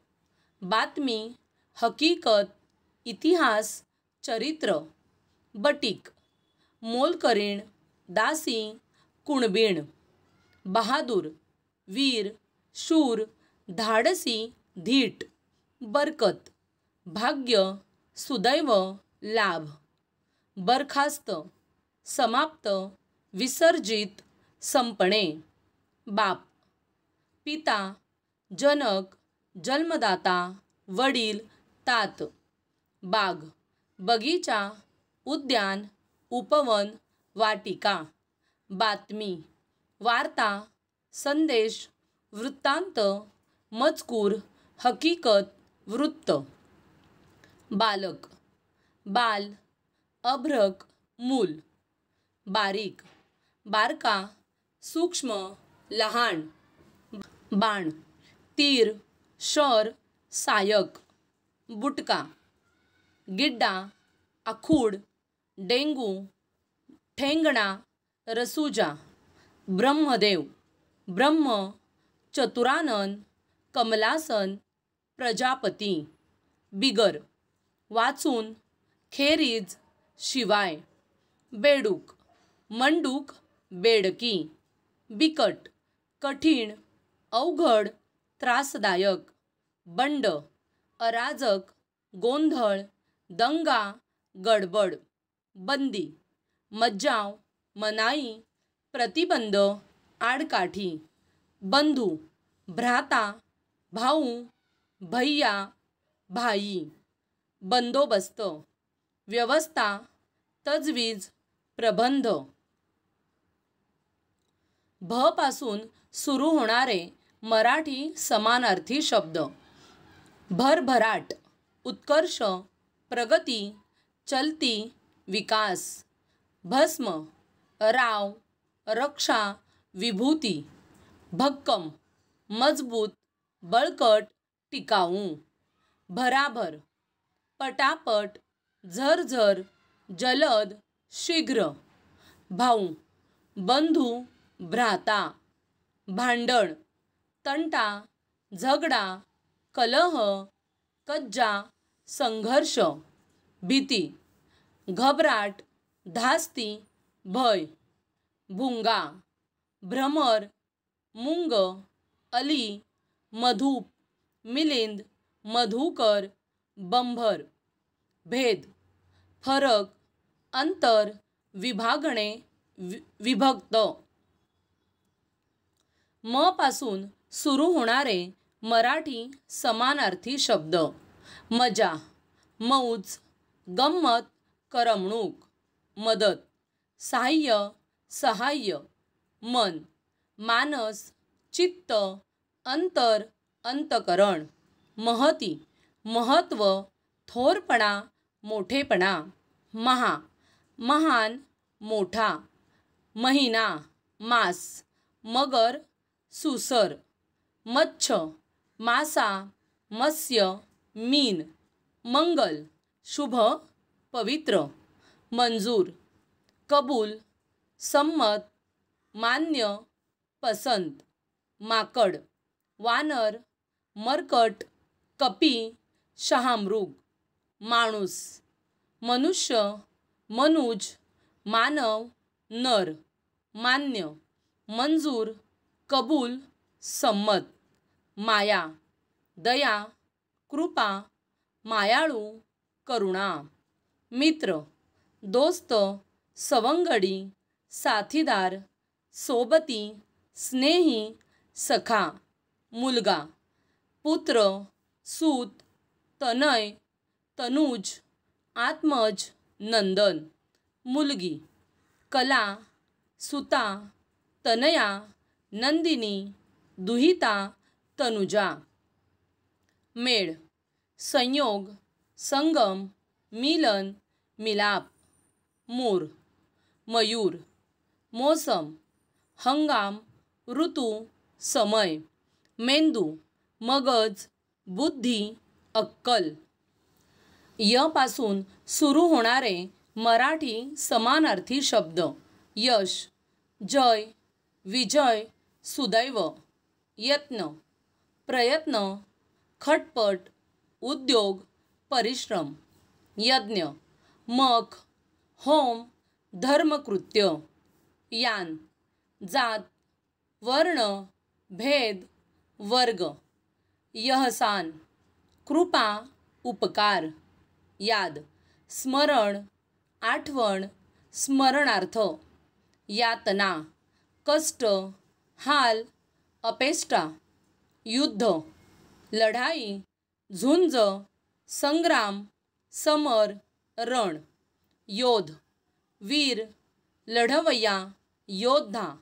बातमी, हकीकत, इतिहास, चरित्र. बटीक, मोलकरीण, दासी, कुणबीण. बहादूर, वीर, शूर, धाडसी, धीट. बरकत, भाग्य, सुदैव, लाभ. बरखास्त, समाप्त, विसर्जित, संपणे. बाप, पिता, जनक, जन्मदाता, वडील, तात. बाग, बगीचा, उद्यान, उपवन, वाटिका. बातमी, वार्ता, संदेश, वृत्तांत, मजकूर, हकीकत, वृत्त. बालक, बाल, अभ्रक, मूल. बारीक, बारका, सूक्ष्म, लहान. बाण, तीर, शर, सायक. बुटका, गिड्डा, आखूड, डेंगू, ठेंगणा, रसुजा, ब्रह्मदेव, ब्रह्म, चतुरानन, कमलासन, प्रजापती, बिगर, वाचून, खेरीज, शिवाय, बेडूक, मंडूक, बेडकी, बिकट, कठीण, अवघड, त्रासदायक, बंड, अराजक, गोंधळ, दंगा, गडबड, बंदी, मज्जाव, मनाई, प्रतिबंध, आडकाठी, बंधू, भ्राता, भाऊ, भैया, भाई, बंदोबस्त, व्यवस्था, तजवीज, प्रबंध. भ पासून सुरू होणारे मराठी समानार्थी शब्द. भरभराट, उत्कर्ष, प्रगती, चलती, विकास. भस्म, राव, रक्षा, विभूती. भक्कम, मजबूत, बळकट, टिकाऊ. भराभर, पटापट, झरझर, जलद, शीघ्र. भाऊ, बंधू, भ्राता. भांडण, तंटा, झगडा, कलह, कज्जा, संघर्ष. भीती, घबराट, धास्ती, भय. भुंगा, भ्रमर, मुंग, अली, मधुप, मिलिंद, मधुकर, बंभर. भेद, फरक, अंतर, विभागणे, विभक्त. म पासून सुरू होणारे मराठी समानार्थी शब्द. मजा, मौज, गंमत, करमणूक. मदत, सहाय्य, सहाय्य. मन, मानस, चित्त, अंतर, अंतकरण. महती, महत्व, थोरपणा, मोठेपणा. महा, महान, मोठा. महिना, मास. मगर, सुसर. मच्छ, मासा, मत्स्य, मीन. मंगल, शुभ, पवित्र. मंजूर, कबूल, संमत, मान्य, पसंत. माकड, वानर, मरकट, कपी, शहामृग. माणूस, मनुष्य, मनुज, मानव, नर. मान्य, मंजूर, कबूल, संमत. माया, दया, कृपा, मायाळू, करुणा. मित्र, दोस्त, सवंगडी, साथीदार, सोबती, स्नेही, सखा. मुलगा, पुत्र, सूत, तनय, तनुज, आत्मज, नंदन. मुलगी, कला, सुता, तनया, नंदिनी, दुहिता, तनुजा. मेळ, संयोग, संगम, मिलन, मिलाप. मूर, मयूर. मोसम, हंगाम, ऋतू, समय. मेंदू, मगज, बुद्धी, अक्कल. य पासून सुरू होणारे मराठी समानार्थी शब्द. यश, जय, विजय, सुदैव. यत्न, प्रयत्न, खटपट, उद्योग, परिश्रम. यज्ञ, मख, होम, धर्मकृत्य. यान, जात, वर्ण, भेद, वर्ग. यहसान, कृपा, उपकार. याद, स्मरण, आठवण, स्मरणार्थ. यातना, कष्ट, हाल, अपेष्टा. युद्ध, लढाई, झुंज, संग्राम, समर, रण. योध, वीर, लढवय्या, योद्धा.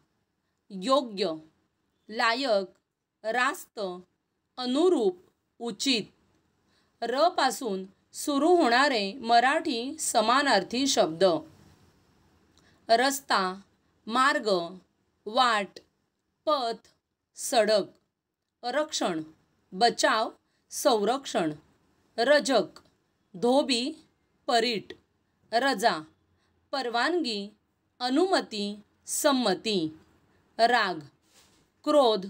योग्य, लायक, रास्त, अनुरूप, उचित. र पासून सुरू होणारे मराठी समानार्थी शब्द. रस्ता, मार्ग, वाट, पथ, सडक. रक्षण, बचाव, संरक्षण. रजक, धोबी, परीट. रजा, परवानगी, अनुमती, संमती. राग, क्रोध,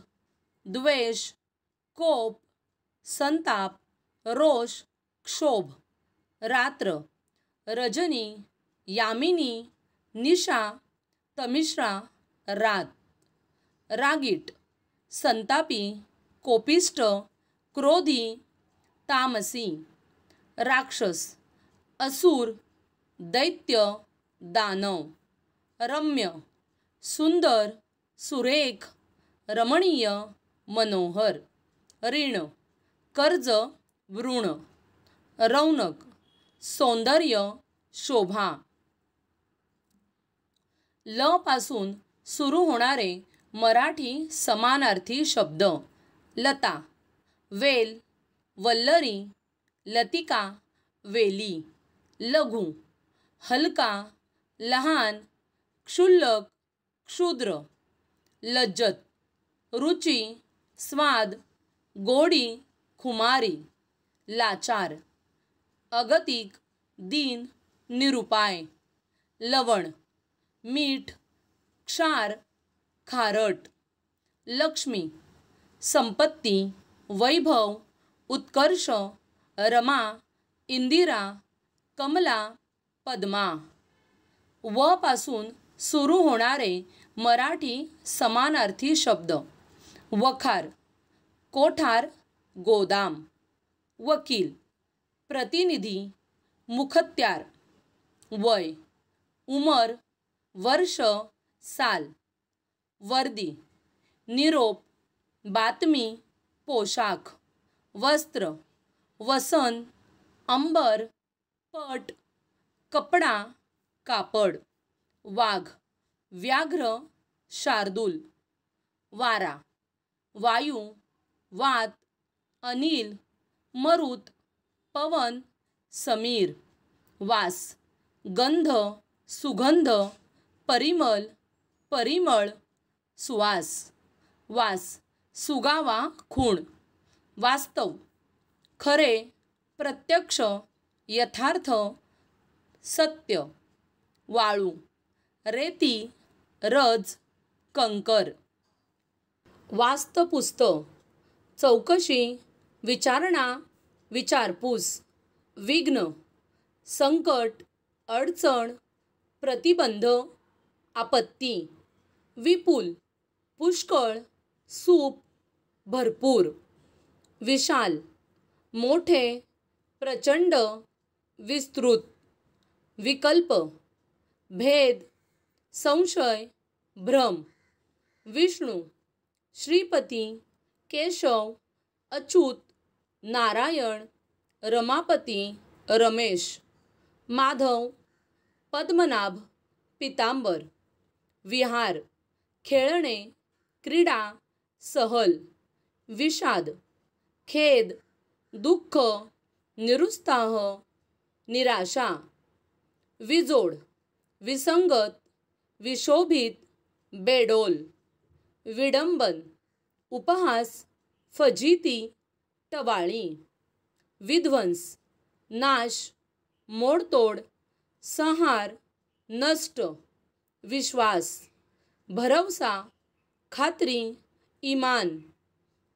द्वेष, कोप, संताप, रोष, क्षोभ. रात्र, रजनी, यामिनी, निशा, तमिश्रा, रात. रागीट, संतापी, कोपिष्ट, क्रोधी, तामसी. राक्षस, असुर, दैत्य, दानव. रम्य, सुंदर, सुरेख, रमणीय, मनोहर. ऋण, कर्ज, ऋण. रौनक, सौंदर्य, शोभा. ल पासून सुरू होणारे मराठी समानार्थी शब्द. लता, वेल, वल्लरी, लतिका, वेली. लघु, हलका, लहान, क्षुल्लक, क्षुद्र. लज्जत, रुची, स्वाद, गोडी, खुमारी. लाचार, अगतिक, दीन, निरुपाय. लवण, मीठ, क्षार, खारट. लक्ष्मी, संपत्ती, वैभव, उत्कर्ष, रमा, इंदिरा, कमला, पद्मा. व पासून सुरू होणारे मराठी समानार्थी शब्द. वखार, कोठार, गोदाम. वकील, प्रतिनिधी, मुखत्यार. वय, उमर, वर्ष, साल. वर्दी, निरोप, बातमी, पोशाख. वस्त्र, वसन, अंबर, पट, कपडा, कापड. वाघ, व्याघ्र, शार्दूल. वारा, वायू, वात, अनिल, मरुत, पवन, समीर. वास, गंध, सुगंध, परिमल, परिमळ, सुवास. वास, सुगावा, खूण. वास्तव, खरे, प्रत्यक्ष, यथार्थ, सत्य. वाळू, रेती, रज, कंकर. वास्तपुस्त, चौकशी, विचारणा, विचारपूस. विघ्न, संकट, अडचण, प्रतिबंध, आपत्ती. विपुल, पुष्कळ, सूप, भरपूर. विशाल, मोठे, प्रचंड, विस्तृत. विकल्प, भेद, संशय, भ्रम. विष्णू, श्रीपती, केशव, अच्युत, नारायण, रमापती, रमेश. माधव, पद्मनाभ, पितांबर. विहार, खेळणे, क्रीडा, सहल. विषाद, खेद, दुःख, निरुत्साह, निराशा. विजोड, विसंगत, विशोभित, बेडोल. विडंबन, उपहास, फजिती, टवाळी. विध्वंस, नाश, मोडतोड, संहार, नष्ट. विश्वास, भरवसा, खात्री, इमान.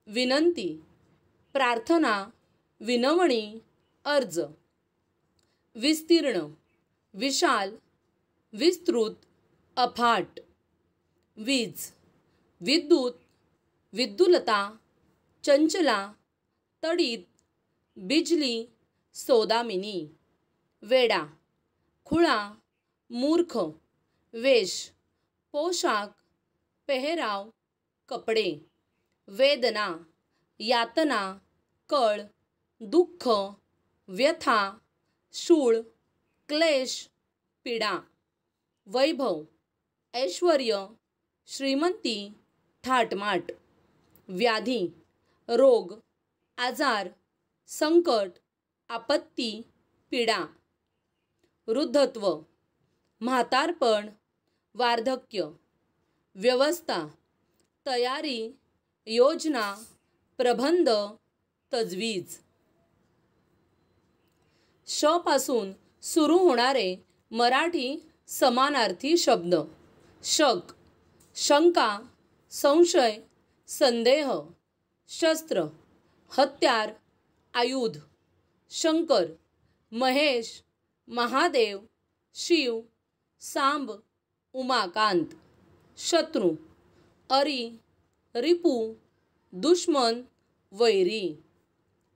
विनंती, प्रार्थना, विनवणी, अर्ज. विस्तीर्ण, विशाल, विस्तृत, अफाट. वीज, विद्युत, विद्युलता, चंचला, तडीत, बिजली, सौदामिनी. वेडा, खुळा, मूर्ख. वेश, पोशाख, पेहराव, कपडे. वेदना, यातना, कळ, दुःख, व्यथा, शूळ, क्लेश, पीडा. वैभव, ऐश्वर्य, श्रीमंती, थाटमाट. व्याधी, रोग, आजार, संकट, आपत्ती, पीडा. वृद्धत्व, म्हातारपण, वार्धक्य. व्यवस्था, तयारी, योजना, प्रबंध, तजवीज. श पासून सुरू होणारे मराठी समानार्थी शब्द. शक, शंका, संशय, संदेह. शस्त्र, हत्यार, आयुध. शंकर, महेश, महादेव, शिव, सांब, उमाकांत. शत्रू, अरी, रिपू, दुश्मन, वैरी.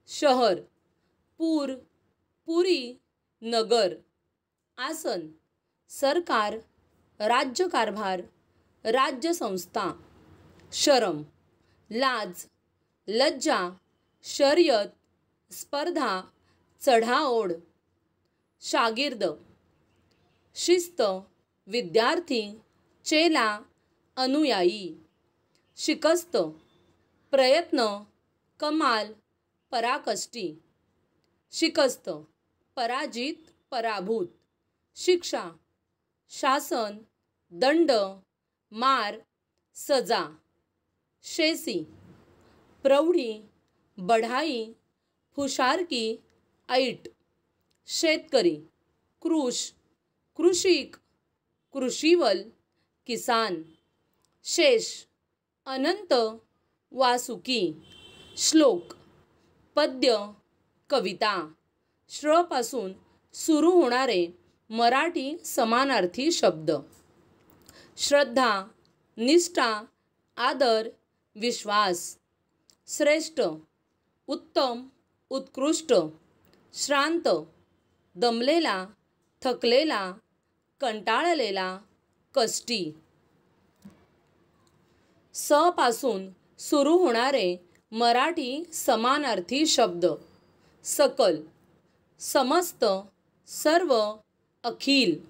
शहर, पूर, पुरी, नगर. आसन, सरकार, राज्यकारभार, राज्यसंस्था. शरम, लाज, लज्जा, शर्यत, स्पर्धा, चढाओढ. शागिर्द, शिस्त, विद्यार्थी, चेला, अनुयायी. शिकस्त, प्रयत्न, कमाल, पराकाष्ठी. शिकस्त, पराजित, पराभूत. शिक्षा, शासन, दंड, मार, सजा. शेसी, प्रौढी, बढाई, फुशारकी, ऐट. शेतकरी, कृष, कृषिक, कृषीवल, किसान. शेष, अनंत, वासुकी. श्लोक, पद्य, कविता. श्र पासून सुरू होणारे मराठी समानार्थी शब्द. श्रद्धा, निष्ठा, आदर, विश्वास. श्रेष्ठ, उत्तम, उत्कृष्ट. श्रांत, दमलेला, थकलेला, कंटाळलेला, कष्टी. स पासून सुरू होणारे मराठी समानार्थी शब्द. सकल, समस्त, सर्व, अखिल.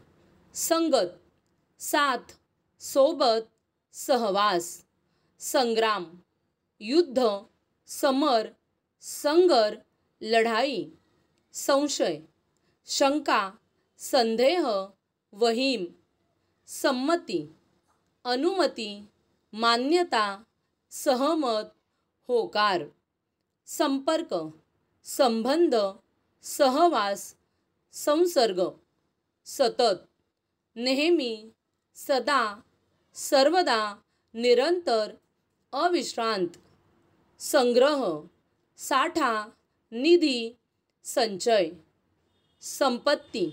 संगत, साथ, सोबत, सहवास. संग्राम, युद्ध, समर, संगर, लढाई. संशय, शंका, संदेह, वहीम. संमती, अनुमती, मान्यता, सहमत, होकार. संपर्क, संबंध, सहवास, संसर्ग. सतत, नेहमी, सदा, सर्वदा, निरंतर, अविश्रांत. संग्रह, साठा, निधी, संचय. संपत्ती,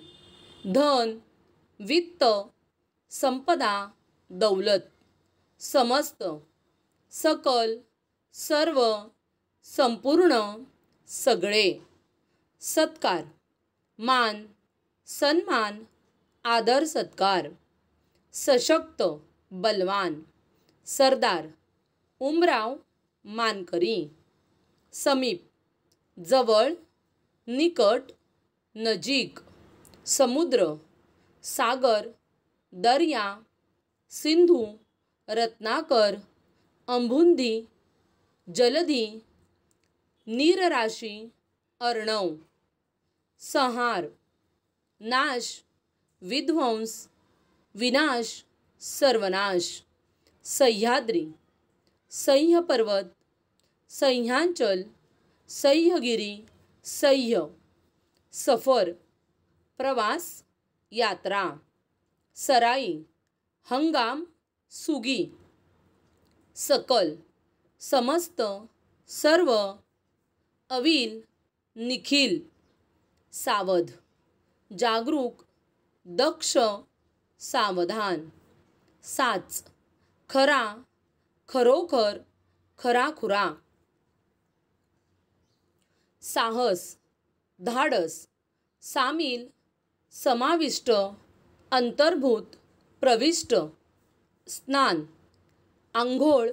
धन, वित्त, संपदा, दौलत. समस्त, सकल, सर्व, संपूर्ण, सगळे. सत्कार, मान, सन्मान, आदर सत्कार. सशक्त, बलवान. सरदार, उमराव, मानकरी. समीप, जवळ, निकट, नजीक. समुद्र, सागर, दर्या, सिंधू, रत्नाकर, अंबुंदी, जलधी, नीरराशी, अर्णव. संहार, नाश, विध्वंस, विनाश, सर्वनाश. सह्याद्री, सह्यपर्वत, सह्यांचल, सह्यगिरी, सह्य. सफर, प्रवास, यात्रा. सराई, हंगाम, सुगी. सकल, समस्त, सर्व, अविल, निखिल. सावध, जागरूक, दक्ष, सावधान. साच, खरा, खरोखर, खराखुरा. साहस, धाडस, सामील, समाविष्ट, अंतर्भूत, प्रविष्ट. स्नान, आंघोळ,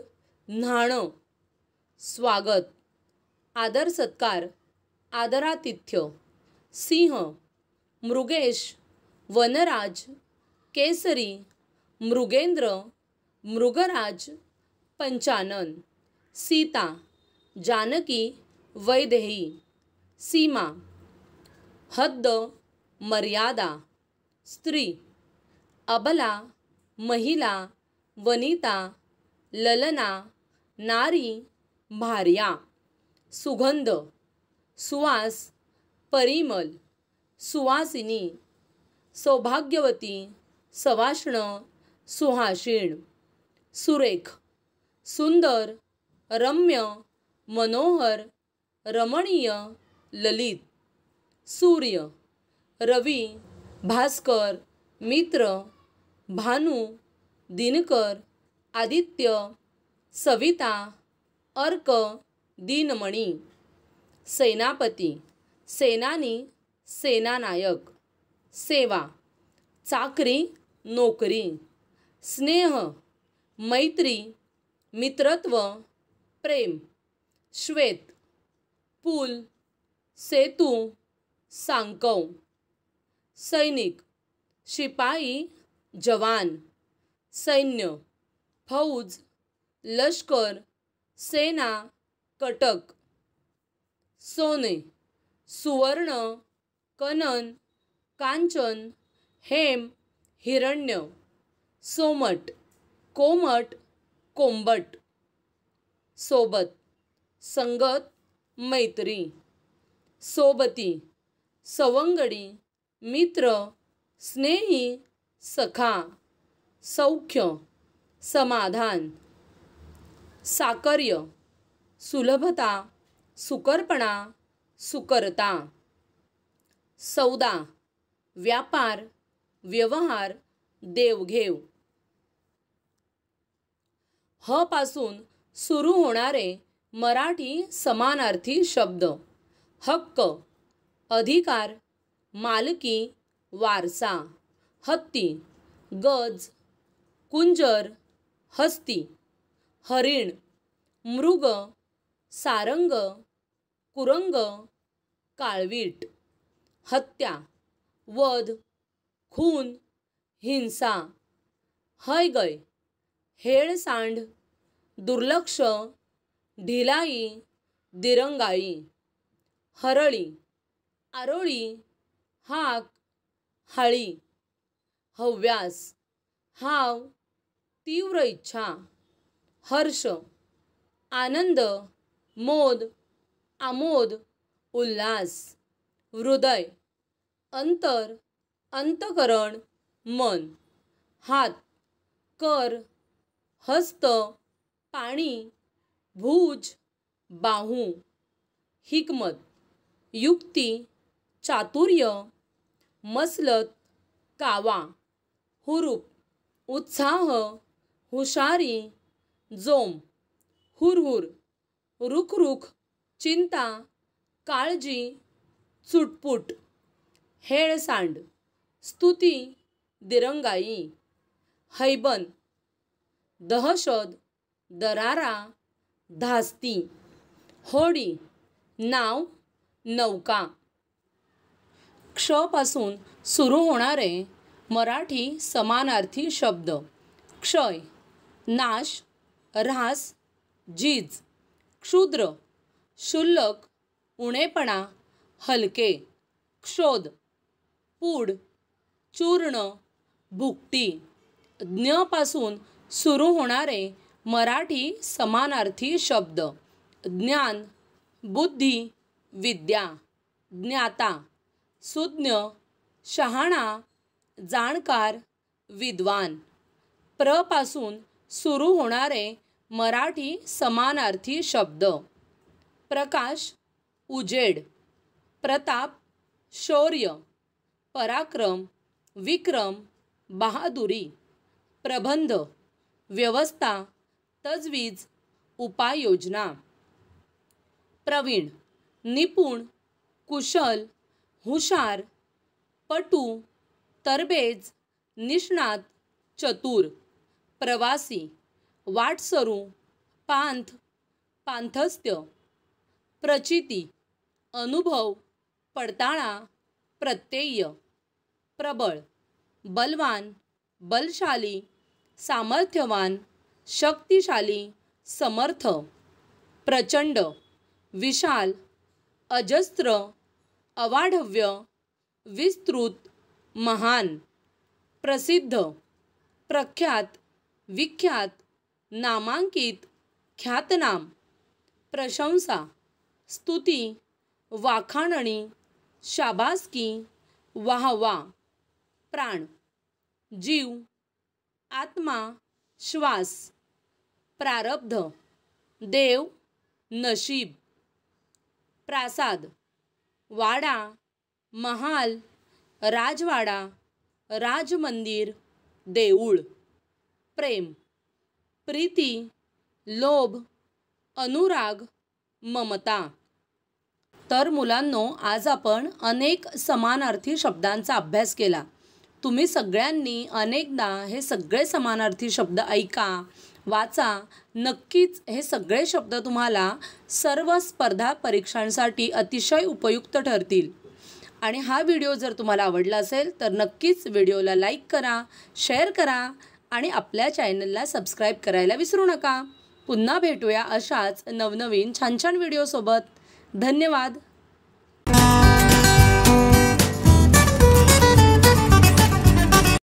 न्हाणं. स्वागत, आदर सत्कार, आदरातिथ्य. सिंह, मृगेश, वनराज, केसरी, मृगेंद्र, मृगराज, पंचानन. सीता, जानकी, वैदेही. सीमा, हद्द, मर्यादा. स्त्री, अबला, महिला, वनिता, ललना, नारी, भार्या. सुगंध, सुवास, परिमल, सुवासिनी. सौभाग्यवती, सवाष्ण, सुहाशीण. सुरेख, सुंदर, रम्य, मनोहर, रमणीय, ललित. सूर्य, रवी, भास्कर, मित्र, भानु, दिनकर, आदित्य, सविता, अर्क, दिनमणी. सेनापती, सेनानी, सेनानायक. सेवा, चाकरी, नोकरी. स्नेह, मैत्री, मित्रत्व, प्रेम. श्वेत, पूल, सेतू, सांकव. सैनिक, शिपाई, जवान. सैन्य, फौज, लष्कर, सेना, कटक. सोने, सुवर्ण, कनन, कांचन, हेम, हिरण्य. सोमट, कोमट, कोंबट. सोबत, संगत, मैत्री. सोबती, सवंगडी, मित्र, स्नेही, सखा. सौख्य, समाधान. साकर्य, सुलभता, सुकरपणा, सुकरता. सौदा, व्यापार, व्यवहार, देवघेव. ह पासून सुरू होणारे मराठी समानार्थी शब्द. हक्क, अधिकार, मालकी, वारसा. हत्ती, गज, कुंजर, हस्ती. हरिण, मृग, सारंग, कुरंग, काळवीट. हत्या, वध, खून, हिंसा. हयगय, हेळसांड, दुर्लक्ष, ढिलाई, दिरंगाई. हरळी, आरोळी, हाक, हाळी. हव्यास, हाव, तीव्र इच्छा. हर्ष, आनंद, मोद, आमोद, उल्हास. हृदय, अंतर, अंतकरण, मन. हात, कर, हस्त, पाणी, भुज, बाहू. हिकमत, युक्ती, चातुर्य, मसलत, कावा. हुरूप, उत्साह, हुशारी, जोम. हुरहुर, रुखरुख, चिंता, काळजी, चुटपुट. हेळसांड, स्तुती, दिरंगाई. हैबन, दहशत, दरारा, धास्ती. होडी, नाव, नौका. क्ष पासून सुरू होणारे मराठी समानार्थी शब्द. क्षय, नाश, ऱ्हास, झीज. क्षुद्र, क्षुल्लक, उणेपणा, हलके. क्षोध, पूड, चूर्ण, भुकटी. ज्ञ पासून सुरू होणारे मराठी समानार्थी शब्द. ज्ञान, बुद्धी, विद्या. ज्ञाता, सुज्ञ, शहाणा, जाणकार, विद्वान. प्र पासून सुरू होणारे मराठी समानार्थी शब्द. प्रकाश, उजेड. प्रताप, शौर्य, पराक्रम, विक्रम, बहादुरी. प्रबंध, व्यवस्था, तजवीज, उपाययोजना. प्रवीण, निपुण, कुशल, हुशार, पटू, तरबेज, निष्णात, चतुर. प्रवासी, वाटसरू, पांथ, पांथस्त्य. प्रचिती, अनुभव, पडताळा, प्रत्यय. प्रबळ, बलवान, बलशाली, सामर्थ्यवान, शक्तिशाली, समर्थ. प्रचंड, विशाल, अजस्त्र, अवाढव्य, विस्तृत, महान. प्रसिद्ध, प्रख्यात, विख्यात, नामांकित, ख्यातनाम. प्रशंसा, स्तुती, वाखाणणी, शाबासकी, वाहवा. प्राण, जीव, आत्मा, श्वास, प्रारब्ध, देव, नशीब, प्रासाद, वाडा, महाल, राजवाडा, राजमंदिर, देऊळ, प्रेम, प्रीती, लोभ, अनुराग, ममता। तर मुलांनो, आज आपण अनेक समानार्थी शब्दांचा अभ्यास केला। तुम्ही सगळ्यांनी अनेकदा हे सगळे समानार्थी शब्द ऐका, वाचा। नक्कीच हे सगळे शब्द तुम्हाला सर्व स्पर्धा परीक्षांसाठी अतिशय उपयुक्त ठरतील। आणि हा व्हिडिओ जर तुम्हाला आवडला असेल तर नक्कीच व्हिडिओला लाईक करा, शेअर करा आणि आपल्या चॅनलला सबस्क्राईब करायला विसरू नका। पुन्हा भेटूया अशाच नवनवीन छान छान व्हिडिओसोबत। धन्यवाद।